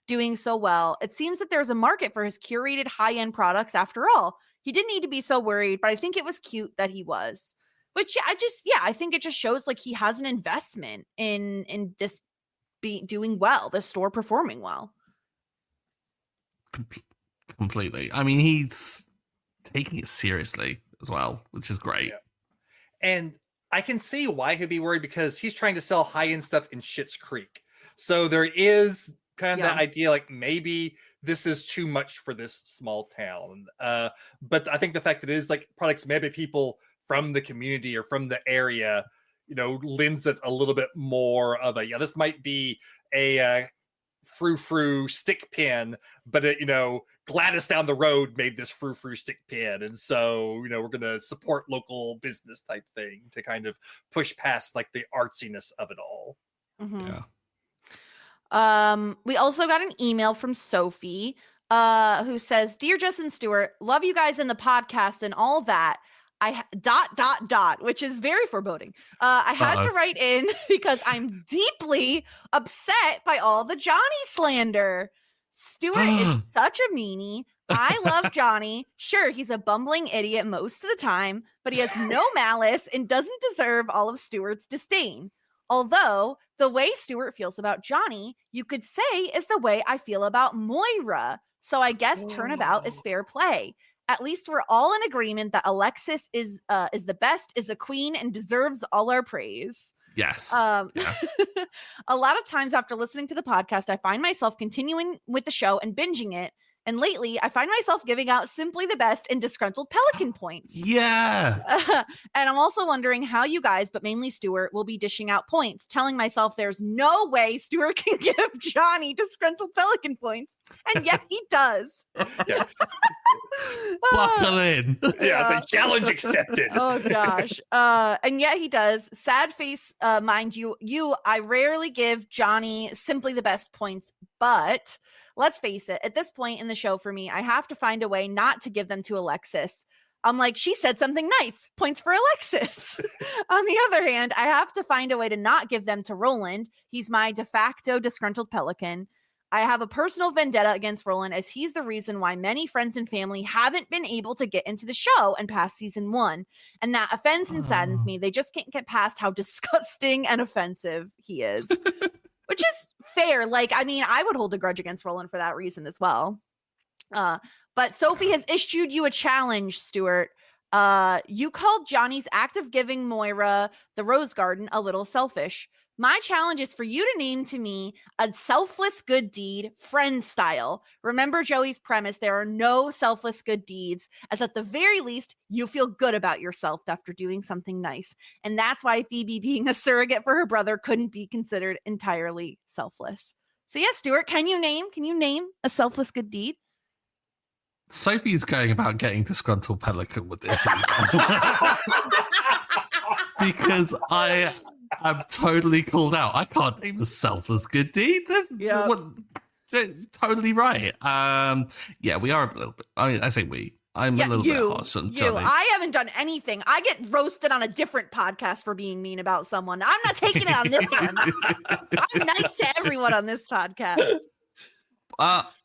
doing so well. It seems that there's a market for his curated high-end products after all. He didn't need to be so worried, but I think it was cute that he was. Which I think it just shows like he has an investment in this doing well, the store performing well. Completely. I mean, he's taking it seriously as well, which is great. Yeah. And I can see why he'd be worried because he's trying to sell high-end stuff in Schitt's Creek. So there is kind of that idea, like maybe this is too much for this small town. But I think the fact that it is like products maybe people from the community or from the area, lends it a little bit more of a, this might be a frou-frou stick pin, but it, Gladys down the road made this frou-frou stick pin. And so, we're going to support local business type thing to kind of push past like the artsiness of it all. Mm-hmm. Yeah. We also got an email from Sophie, who says, "Dear Justin Stewart, love you guys in the podcast and all that. Which is very foreboding. I had to write in because I'm deeply upset by all the Johnny slander. Stewart is such a meanie. I love Johnny. Sure, he's a bumbling idiot most of the time, but he has no malice and doesn't deserve all of Stewart's disdain. Although the way Stewart feels about Johnny, you could say is the way I feel about Moira. So I guess turnabout is fair play. At least we're all in agreement that Alexis is the best, is a queen, and deserves all our praise." Yes. A lot of times after listening to the podcast, I find myself continuing with the show and binging it. And lately, I find myself giving out simply the best and disgruntled pelican points. Yeah. And I'm also wondering how you guys, but mainly Stewart, will be dishing out points, telling myself there's no way Stewart can give Johnny disgruntled pelican points. And yet he does. Yeah. Buckle in. Yeah, the challenge accepted. Oh gosh. And yet he does. Sad face, mind you. I rarely give Johnny simply the best points, but let's face it, at this point in the show for me, I have to find a way not to give them to Alexis. I'm like, she said something nice. Points for Alexis. On the other hand, I have to find a way to not give them to Roland. He's my de facto disgruntled pelican. I have a personal vendetta against Roland as he's the reason why many friends and family haven't been able to get into the show and past season 1. And that offends and saddens me. They just can't get past how disgusting and offensive he is. Which is fair. Like, I mean, I would hold a grudge against Roland for that reason as well. But Sophie has issued you a challenge, Stewart. You called Johnny's act of giving Moira the rose garden a little selfish. My challenge is for you to name to me a selfless good deed, friend style. Remember Joey's premise, there are no selfless good deeds, as at the very least, you feel good about yourself after doing something nice. And that's why Phoebe being a surrogate for her brother couldn't be considered entirely selfless. So yes, Stewart, can you name a selfless good deed? Sophie's going about getting disgruntled pelican with this. Because I'm totally called out. I can't name a selfless good deed. Yeah. Totally right. Yeah, we are a little bit. I say we. I'm a little bit harsh on Johnny. I haven't done anything. I get roasted on a different podcast for being mean about someone. I'm not taking it on this one. I'm nice to everyone on this podcast.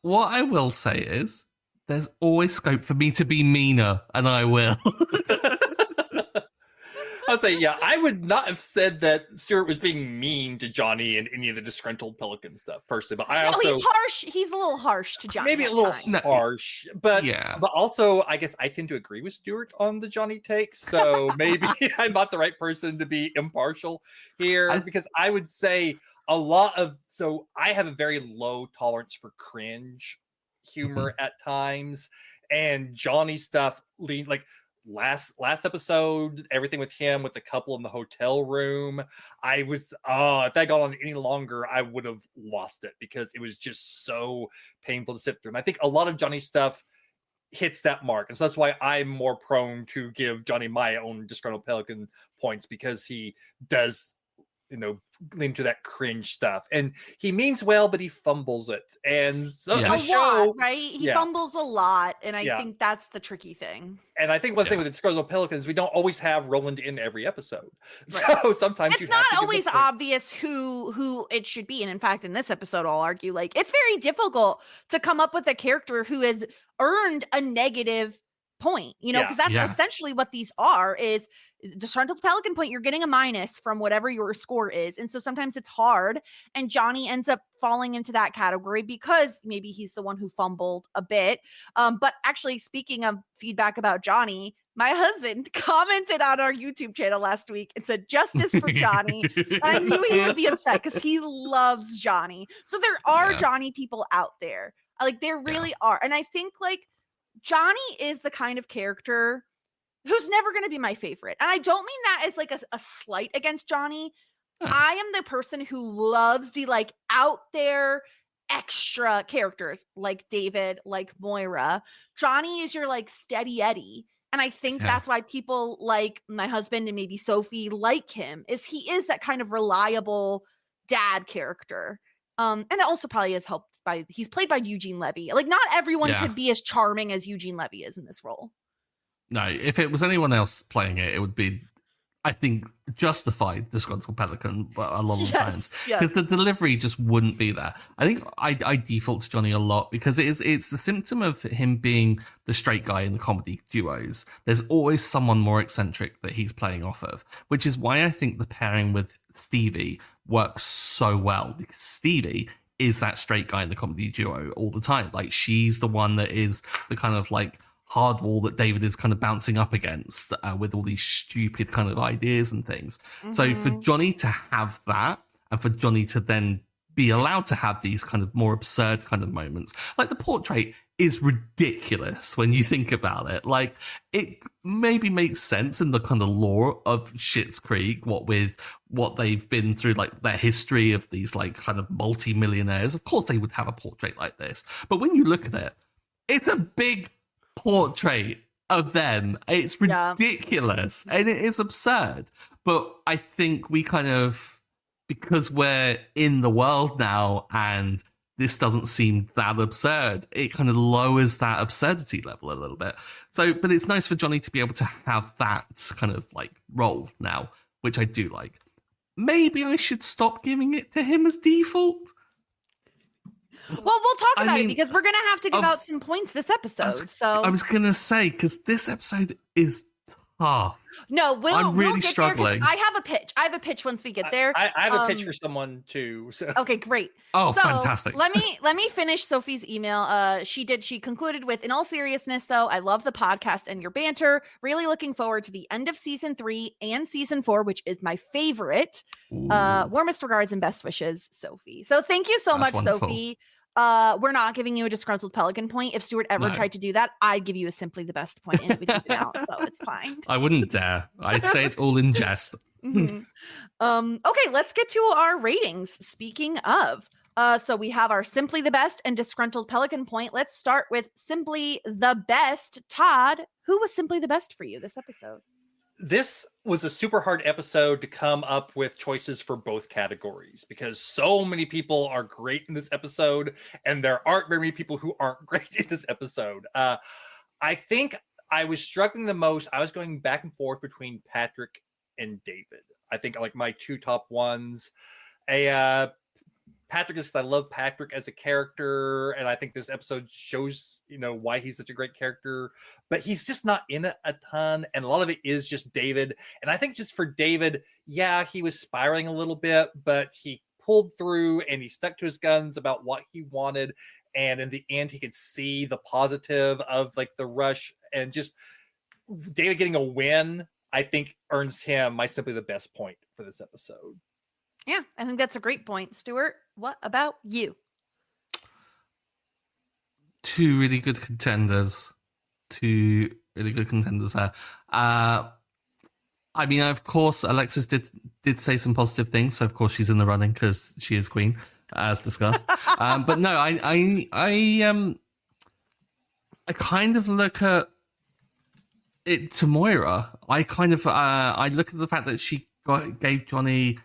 What I will say is there's always scope for me to be meaner, and I will. I'll say, yeah, I would not have said that Stewart was being mean to Johnny and any of the disgruntled pelican stuff, personally. But I also he's harsh. He's a little harsh to Johnny. Maybe a little harsh, but yeah. But also, I guess I tend to agree with Stewart on the Johnny takes. So maybe I'm not the right person to be impartial here, because I would say so I have a very low tolerance for cringe humor at times, and Johnny stuff last episode, everything with him with the couple in the hotel room, I was if that got on any longer, I would have lost it, because it was just so painful to sit through. And I think a lot of Johnny's stuff hits that mark, and so that's why I'm more prone to give Johnny my own disgruntled pelican points, because he does lean to that cringe stuff, and he means well, but he fumbles it, and so a lot, right? He fumbles a lot, and I think that's the tricky thing. And I think one thing with the disgruntled pelicans, we don't always have Roland in every episode, so sometimes it's not always obvious who it should be. And in fact, in this episode, I'll argue it's very difficult to come up with a character who has earned a negative point, because that's essentially what these are, is disgruntled pelican point. You're getting a minus from whatever your score is, and so sometimes it's hard, and Johnny ends up falling into that category because maybe he's the one who fumbled a bit. But actually, speaking of feedback about Johnny, my husband commented on our YouTube channel last week and said justice for Johnny. And I knew he would be upset because he loves Johnny. So there are Johnny people out there. Like there really are. And I think like Johnny is the kind of character who's never going to be my favorite. And I don't mean that as like a slight against Johnny. I am the person who loves the like out there extra characters like David, like Moira. Johnny is your like steady Eddie. And I think that's why people like my husband and maybe Sophie like him, is he is that kind of reliable dad character. And it also probably is helped by he's played by Eugene Levy. Like not everyone could be as charming as Eugene Levy is in this role. No, if it was anyone else playing it, it would be, I think, justified disgruntled pelican a lot of times, because the delivery just wouldn't be there. I think I default to Johnny a lot because it's the symptom of him being the straight guy in the comedy duos. There's always someone more eccentric that he's playing off of, which is why I think the pairing with Stevie works so well, because Stevie is that straight guy in the comedy duo all the time. Like she's the one that is the kind of like hard wall that David is kind of bouncing up against with all these stupid kind of ideas and things. So for Johnny to have that, and for Johnny to then be allowed to have these kind of more absurd kind of moments, like the portrait is ridiculous when you think about it. Like it maybe makes sense in the kind of lore of Schitt's Creek, what with what they've been through, like their history of these like kind of multi-millionaires. Of course they would have a portrait like this. But when you look at it, it's a big portrait of them. It's ridiculous and it is absurd. But I think we kind of, because we're in the world now and this doesn't seem that absurd, it kind of lowers that absurdity level a little bit. So, but it's nice for Johnny to be able to have that kind of like role now, which I do like. Maybe I should stop giving it to him as default. Well, we'll talk about it because we're going to have to give out some points this episode. I was going to say, because this episode is tough. No, I'm really struggling. I have a pitch. I have a pitch once we get there. I have a pitch for someone too. So. Okay, great. Oh, so, fantastic. Let me finish Sophie's email. She concluded with, in all seriousness, though, I love the podcast and your banter. Really looking forward to the end of season 3 and season 4, which is my favorite. Warmest regards and best wishes, Sophie. So thank you so much, wonderful. Sophie. We're not giving you a disgruntled pelican point. If Stuart ever tried to do that, I'd give you a simply the best point and it would even out, so it's fine. I wouldn't dare. I'd say it's all in jest. Okay, let's get to our ratings. Speaking of, so we have our simply the best and disgruntled pelican point. Let's start with simply the best. Todd, who was simply the best for you this episode? This was a super hard episode to come up with choices for both categories because so many people are great in this episode and there aren't very many people who aren't great in this episode. I think I was struggling the most. I was going back and forth between Patrick and David. I think like my two top ones. Patrick is because I love Patrick as a character, and I think this episode shows, why he's such a great character, but he's just not in it a ton, and a lot of it is just David. And I think just for David, he was spiraling a little bit, but he pulled through and he stuck to his guns about what he wanted, and in the end, he could see the positive of like the rush, and just David getting a win, I think earns him my simply the best point for this episode. Yeah, I think that's a great point. Stuart, what about you? Two really good contenders there. I mean, of course, Alexis did say some positive things, so of course she's in the running because she is queen, as discussed. But no, I kind of look at it to Moira. I kind of I look at the fact that she gave Johnny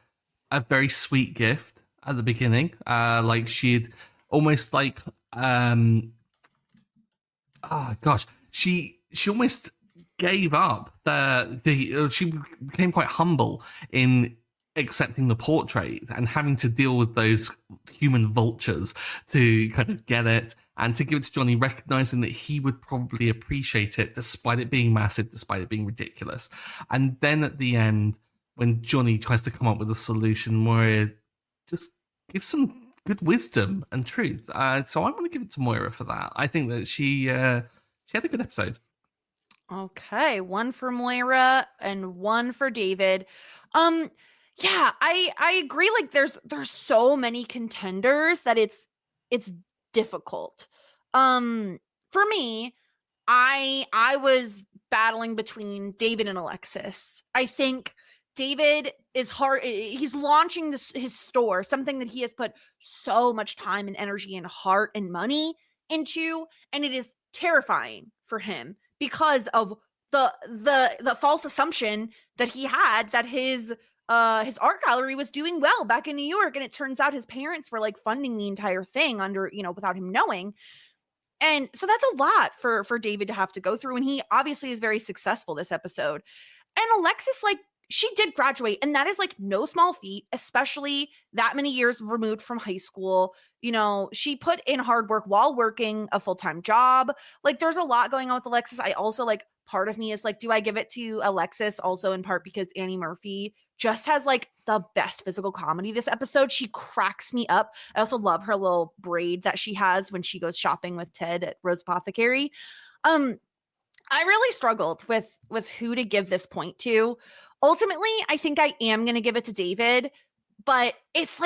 a very sweet gift at the beginning. Like she'd almost like, she almost gave up she became quite humble in accepting the portrait and having to deal with those human vultures to kind of get it and to give it to Johnny, recognizing that he would probably appreciate it despite it being massive, despite it being ridiculous. And then at the end, when Johnny tries to come up with a solution where it just gives some good wisdom and truth. So I want to give it to Moira for that. I think that she had a good episode. Okay, one for Moira and one for David. Yeah, I agree. Like there's so many contenders that it's difficult. For me, I was battling between David and Alexis. I think David is hard. He's launching his store, something that he has put so much time and energy and heart and money into, and it is terrifying for him because of the false assumption that he had that his art gallery was doing well back in New York, and it turns out his parents were like funding the entire thing under, without him knowing. And so that's a lot for David to have to go through, and he obviously is very successful this episode. And Alexis, like, she did graduate, and that is like no small feat, especially that many years removed from high school. She put in hard work while working a full-time job. Like, there's a lot going on with Alexis. I also, like, part of me is like, do I give it to Alexis also in part because Annie Murphy just has like the best physical comedy this episode. She cracks me up. I also love her little braid that she has when she goes shopping with Ted at Rose Apothecary. I really struggled with who to give this point to. Ultimately, I think I am going to give it to David, but it's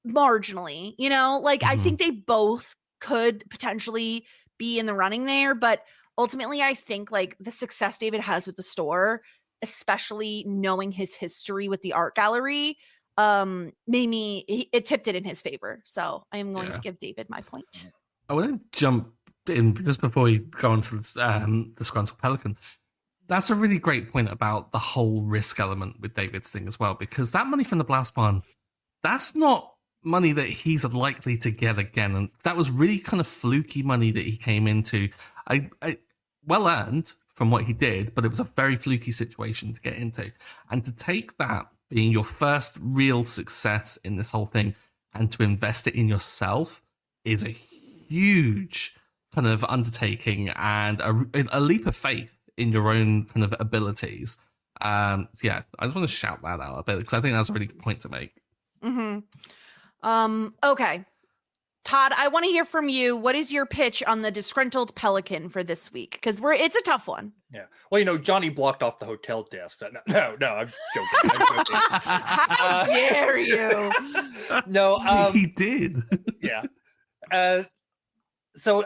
marginally, I think they both could potentially be in the running there, but ultimately I think like the success David has with the store, especially knowing his history with the art gallery, it tipped it in his favor. So I am going to give David my point. I want to jump in just before we go on to the Disgruntled Pelican. That's a really great point about the whole risk element with David's thing as well, because that money from the Blast Barn, that's not money that he's likely to get again. And that was really kind of fluky money that he came into. I well earned from what he did, but it was a very fluky situation to get into. And to take that being your first real success in this whole thing and to invest it in yourself is a huge kind of undertaking and a leap of faith in your own kind of abilities. I just want to shout that out a bit because I think that's a really good point to make. Okay. Todd, I want to hear from you. What is your pitch on the Disgruntled Pelican for this week? Because it's a tough one. Yeah. Well, Johnny blocked off the hotel desk. No, I'm joking. How dare you? No, he did. Yeah. So,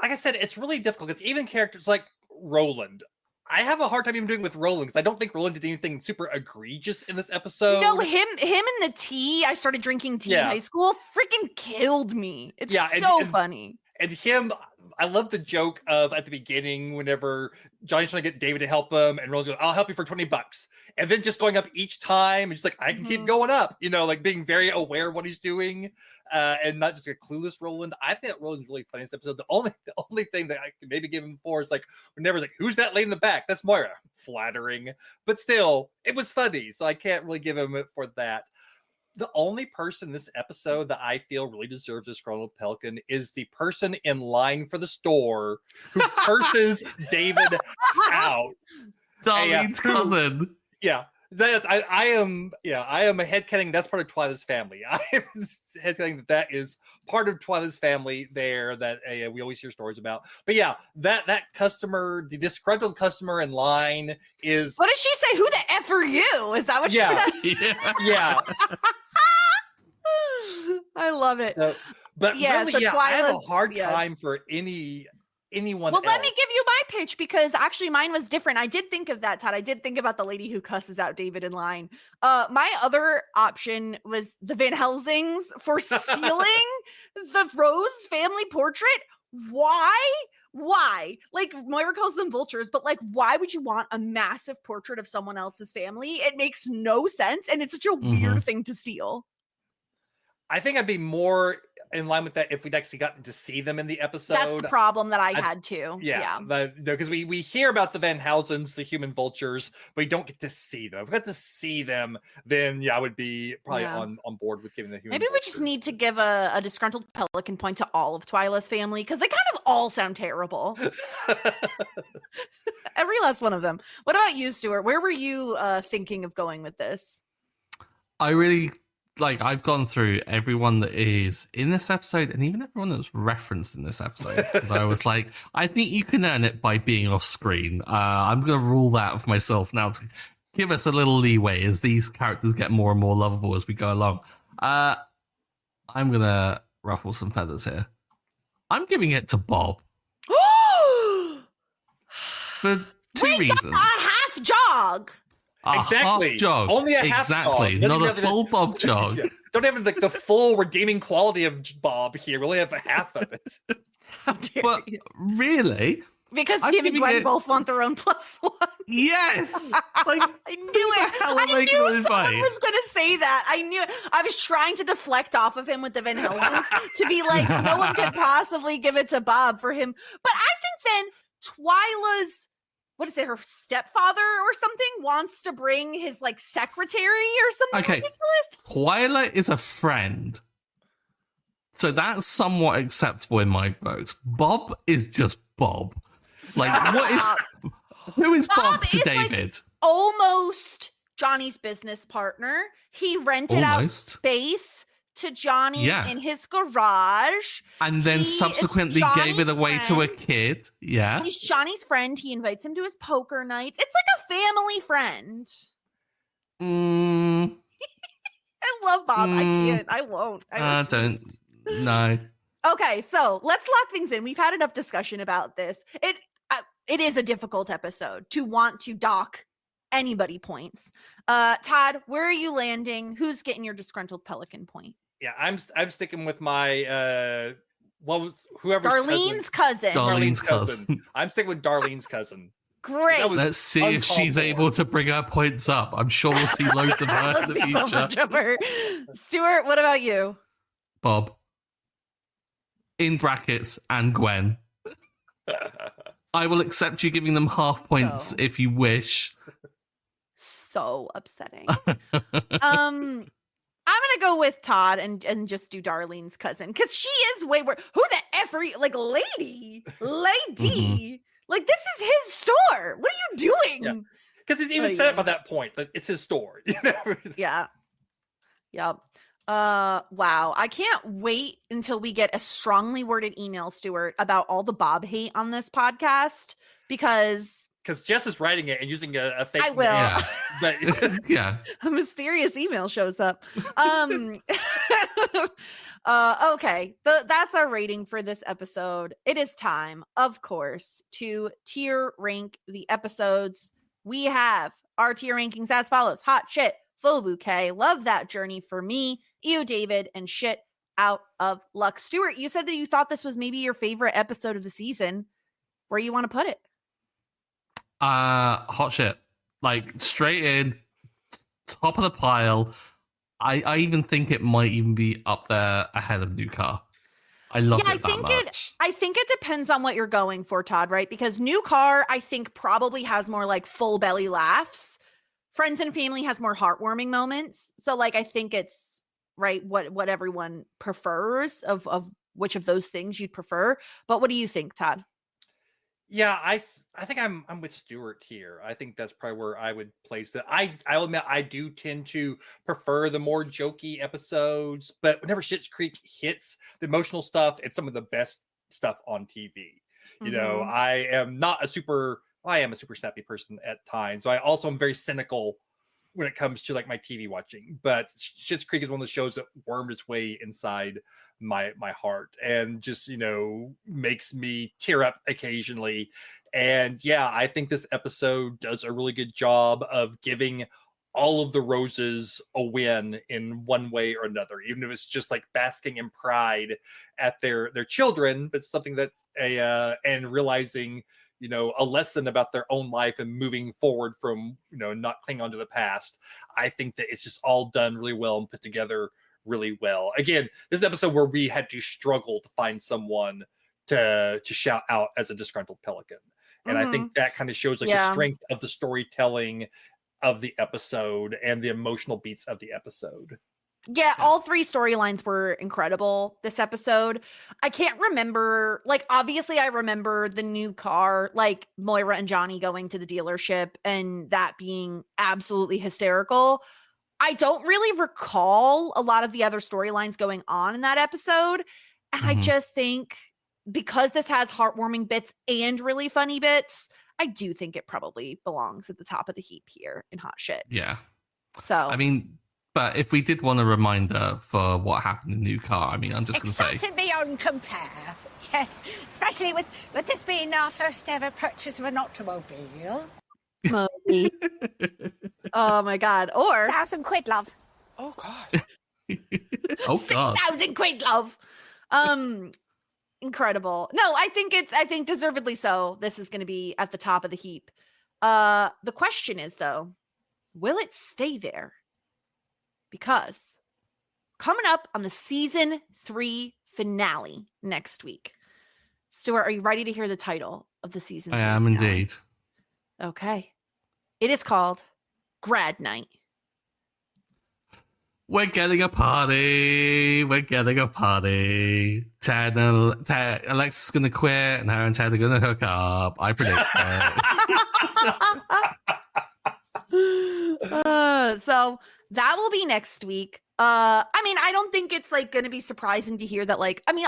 like I said, it's really difficult because even characters like Roland, I have a hard time even doing with Roland because I don't think Roland did anything super egregious in this episode. No, him and the tea. I started drinking tea in high school. Freaking killed me. It's so funny. And him, I love the joke of at the beginning whenever Johnny's trying to get David to help him, and Roland's going, "I'll help you for $20," and then just going up each time, and just like I can keep going up, like being very aware of what he's doing, and not just a clueless Roland. I think Roland's really funny in this episode. The only thing that I can maybe give him for is like whenever it's like, "Who's that lady in the back?" That's Moira. Flattering, but still, it was funny, so I can't really give him it for that. The only person in this episode that I feel really deserves this Disgruntled Pelican is the person in line for the store who curses David out. Darlene's cousin. Yeah. I am a headcanon. That's part of Twyla's family. I am headcanon that is part of Twyla's family there that we always hear stories about. But yeah, that customer, the disgruntled customer in line is. What did she say? Who the F are you? Is that what she said? Yeah. I love it. But yeah, really, so I have a hard time for anyone Well, else. let me give you my pitch because actually mine was different. I did think of that, Todd. I did think about the lady who cusses out David in line. My other option was the Van Helsings for stealing the Rose family portrait. Why? Like, Moira calls them vultures, but like, why would you want a massive portrait of someone else's family? It makes no sense, and it's such a weird thing to steal. I think I'd be more in line with that if we'd actually gotten to see them in the episode. That's the problem that I had too. Yeah. Because we hear about the Van Housens, the human vultures, but we don't get to see them. If we got to see them, then I would be probably on board with giving the human Maybe vultures. we just need to give a Disgruntled Pelican point to all of Twyla's family because they kind of all sound terrible. Every last one of them. What about you, Stuart? Where were you thinking of going with this? I really like I've gone through everyone that is in this episode and even everyone that's referenced in this episode because I was like, I think you can earn it by being off screen. I'm going to rule that for myself now to give us a little leeway as these characters get more and more lovable as we go along. I'm going to ruffle some feathers here. I'm giving it to Bob. For two reasons. A half jog. Exactly. Half jog. Only a half exactly. jog. Not a full Bob jog. Yeah. Don't have the full redeeming quality of Bob here. We only have a half of it. But really? Because him and Gwen both want their own +1. Yes! Like, I knew it. I knew someone was going to say that. I knew it. I was trying to deflect off of him with the Van Helsens to be like, no one could possibly give it to Bob for him. But I think then Twyla's, what is it, her stepfather or something wants to bring his like secretary or something ridiculous. Twyla is a friend. So that's somewhat acceptable in my books. Bob is just Bob. Like, what is... Who is Bob to David? Like almost Johnny's business partner. He rented out space to Johnny in his garage. And then subsequently gave it away to a kid. Yeah. He's Johnny's friend. He invites him to his poker nights. It's like a family friend. I love Bob. I can't. I won't. I don't. No. Okay, so let's lock things in. We've had enough discussion about this. It is a difficult episode to want to dock anybody points. Todd, where are you landing? Who's getting your disgruntled pelican point? Yeah, I'm sticking with my whoever's Darlene's cousin. Darlene's cousin. I'm sticking with Darlene's cousin. Great. Let's see if she's able to bring her points up. I'm sure we'll see loads of her in the future. So much of her. Stuart, what about you? Bob. In brackets, and Gwen. I will accept you giving them half points if you wish. So upsetting. I'm gonna go with Todd and just do Darlene's cousin because she is way worse. Who the F are you? Like lady. Like this is his store. What are you doing? Because it's even said by that point that it's his store. You know? Yeah. Yep. Wow. I can't wait until we get a strongly worded email, Stuart, about all the Bob hate on this podcast because Jess is writing it and using a fake I will. name. But yeah. A mysterious email shows up. Okay. That's our rating for this episode. It is time, of course, to tier rank the episodes. We have our tier rankings as follows: Hot Shit, Full Bouquet, Love That Journey for me, Ew David, and Shit Out of Luck. Stuart, you said that you thought this was maybe your favorite episode of the season. Where you want to put it? Hot Shit. Like, straight in, top of the pile. I even think it might even be up there ahead of New Car. I love it that much. I think it depends on what you're going for, Todd, right? Because New Car, I think, probably has more like full belly laughs. Friends and Family has more heartwarming moments. So like I think it's right what everyone prefers of which of those things you'd prefer. But what do you think, Todd? Yeah, I think I'm with Stuart here. I think that's probably where I would place it. I'll admit I do tend to prefer the more jokey episodes, but whenever Schitt's Creek hits the emotional stuff, it's some of the best stuff on TV. You know, I am a super sappy person at times. So I also am very cynical when it comes to like my TV watching. But Schitt's Creek is one of the shows that wormed its way inside my heart and just, you know, makes me tear up occasionally. And yeah, I think this episode does a really good job of giving all of the Roses a win in one way or another, even if it's just like basking in pride at their children, but something that and realizing, you know, a lesson about their own life and moving forward from, you know, not clinging on to the past. I think that it's just all done really well and put together really well. Again, this is an episode where we had to struggle to find someone to shout out as a disgruntled pelican. And I think that kind of shows like the strength of the storytelling of the episode and the emotional beats of the episode. Yeah, all three storylines were incredible this episode. I can't remember, like, obviously I remember the New Car, like Moira and Johnny going to the dealership and that being absolutely hysterical. I don't really recall a lot of the other storylines going on in that episode. And I just think because this has heartwarming bits and really funny bits, I do think it probably belongs at the top of the heap here in Hot Shit. Yeah. So, I mean, but if we did want a reminder for what happened in New Car, I mean, I'm just going to say. Excited beyond compare. Yes, especially with this being our first ever purchase of an automobile. Moby. Oh my God. Or £1,000, love. Oh God. Oh God. 6,000 quid, love. Incredible. No, I think deservedly so. This is going to be at the top of the heap. The question is though, will it stay there? Because coming up on the season 3 finale next week. Stuart, are you ready to hear the title of the season 3 I am finale? indeed. Okay. It is called Grad Night. We're getting a party. We're getting a party. Ted and Alexa's going to quit, and her and Ted are going to hook up. I predict it. So that will be next week. I mean, I don't think it's like going to be surprising to hear that. Like, I mean,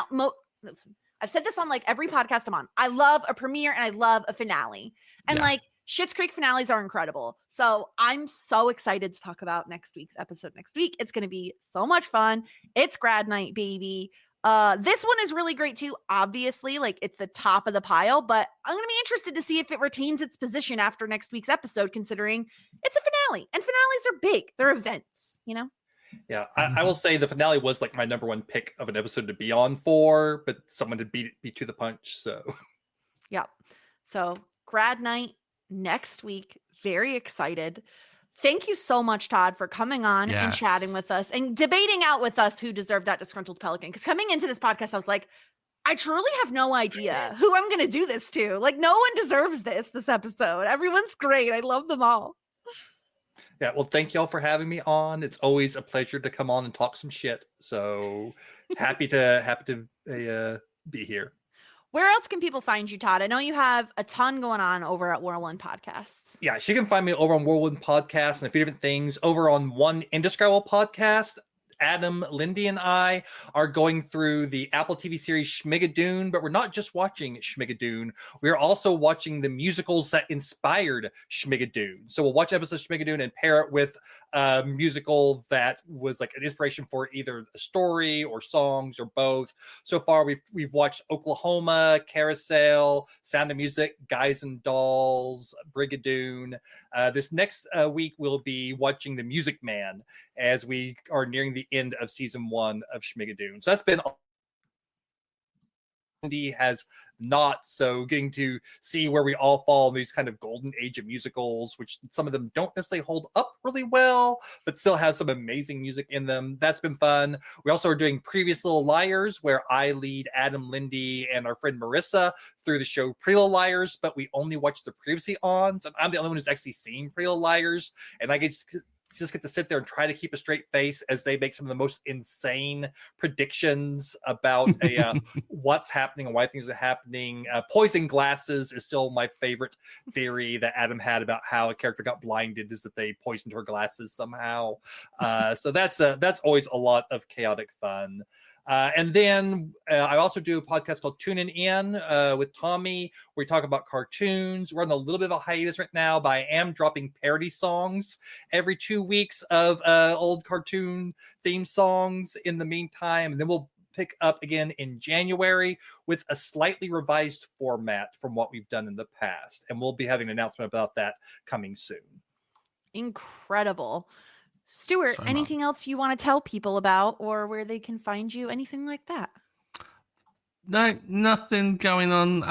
listen, I've said this on like every podcast I'm on. I love a premiere and I love a finale, and like Schitt's Creek finales are incredible. So I'm so excited to talk about next week's episode next week. It's going to be so much fun. It's Grad Night, baby. This one is really great too. Obviously, like it's the top of the pile, but I'm going to be interested to see if it retains its position after next week's episode, considering it's a finale and finales are big. They're events, you know? Yeah, I will say the finale was like my number one pick of an episode to be on for, but someone to beat to the punch. So, yeah. So Grad Night next week. Very excited. Thank you so much, Todd, for coming on and chatting with us and debating out with us who deserved that disgruntled pelican. Because coming into this podcast, I was like, I truly have no idea who I'm going to do this to. Like, no one deserves this episode. Everyone's great. I love them all. Yeah, well, thank y'all for having me on. It's always a pleasure to come on and talk some shit. So happy to be here. Where else can people find you, Todd? I know you have a ton going on over at Whirlwind Podcasts. Yeah, she can find me over on Whirlwind Podcasts and a few different things. Over on One Indescribable Podcast, Adam, Lindy, and I are going through the Apple TV series Schmigadoon, but we're not just watching Schmigadoon. We're also watching the musicals that inspired Schmigadoon. So we'll watch episodes of Schmigadoon and pair it with a musical that was like an inspiration for either a story or songs or both. So far, we've watched Oklahoma, Carousel, Sound of Music, Guys and Dolls, Brigadoon. This next week, we'll be watching The Music Man as we are nearing the end of season 1 of Schmigadoon. So that's been Andy has not, so getting to see where we all fall in these kind of golden age of musicals, which some of them don't necessarily hold up really well, but still have some amazing music in them. That's been fun. We also are doing Previous Little Liars, where I lead Adam, Lindy, and our friend Marissa through the show Pretty Little Liars, but we only watch the previously ons, and I'm the only one who's actually seen Pretty Little Liars, and I just get to sit there and try to keep a straight face as they make some of the most insane predictions about what's happening and why things are happening. Poison glasses is still my favorite theory that Adam had about how a character got blinded, is that they poisoned her glasses somehow. So that's always a lot of chaotic fun. And then I also do a podcast called Tuning In with Tommy, where we talk about cartoons. We're on a little bit of a hiatus right now, but I am dropping parody songs every 2 weeks of old cartoon theme songs in the meantime. And then we'll pick up again in January with a slightly revised format from what we've done in the past. And we'll be having an announcement about that coming soon. Incredible. Stuart, anything else you want to tell people about or where they can find you? Anything like that? No, nothing going on.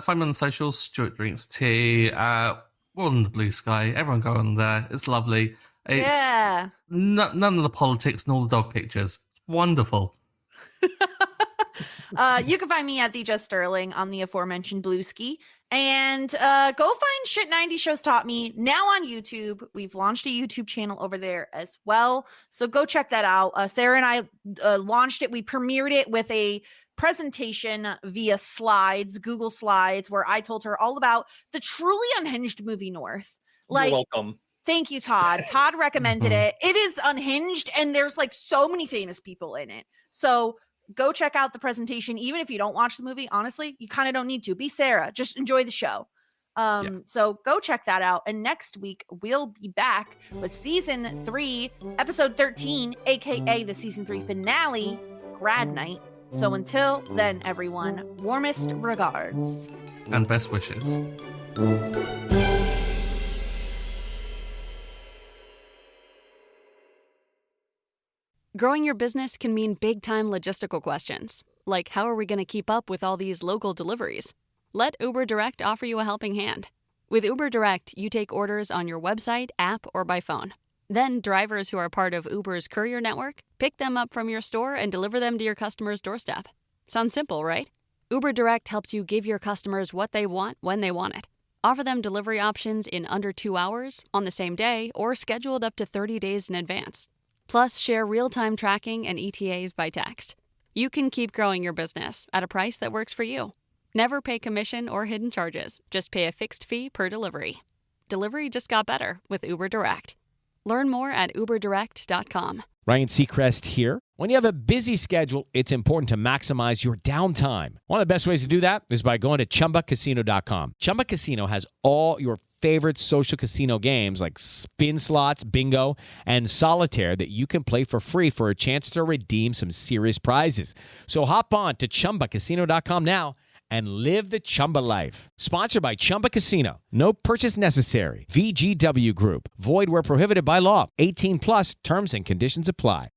Find me on socials, Stuart Drinks Tea. We're on the Blue Sky. Everyone go on there. It's lovely. It's none of the politics and all the dog pictures. It's wonderful. You can find me at the Just Sterling on the aforementioned Blue Ski. And go find Shit 90 Shows Taught Me now on YouTube. We've launched a YouTube channel over there as well. So go check that out. Sarah and I launched it. We premiered it with a presentation via slides, Google Slides, where I told her all about the truly unhinged movie North. You're welcome. Thank you, Todd. Todd recommended it. It is unhinged, and there's like so many famous people in it. So go check out the presentation. Even if you don't watch the movie, honestly, you kind of don't need to. Be Sarah. Just enjoy the show. So go check that out. And next week, we'll be back with season 3, episode 13, aka the season 3 finale, Grad Night. So until then, everyone, warmest regards. And best wishes. Growing your business can mean big-time logistical questions, like how are we going to keep up with all these local deliveries? Let Uber Direct offer you a helping hand. With Uber Direct, you take orders on your website, app, or by phone. Then drivers who are part of Uber's courier network pick them up from your store and deliver them to your customer's doorstep. Sounds simple, right? Uber Direct helps you give your customers what they want when they want it. Offer them delivery options in under 2 hours, on the same day, or scheduled up to 30 days in advance. Plus, share real-time tracking and ETAs by text. You can keep growing your business at a price that works for you. Never pay commission or hidden charges. Just pay a fixed fee per delivery. Delivery just got better with Uber Direct. Learn more at uberdirect.com. Ryan Seacrest here. When you have a busy schedule, it's important to maximize your downtime. One of the best ways to do that is by going to ChumbaCasino.com. Chumba Casino has all your favorite social casino games like spin slots, bingo, and solitaire that you can play for free for a chance to redeem some serious prizes. So hop on to ChumbaCasino.com now and live the Chumba life. Sponsored by Chumba Casino. No purchase necessary. VGW Group. Void where prohibited by law. 18 plus terms and conditions apply.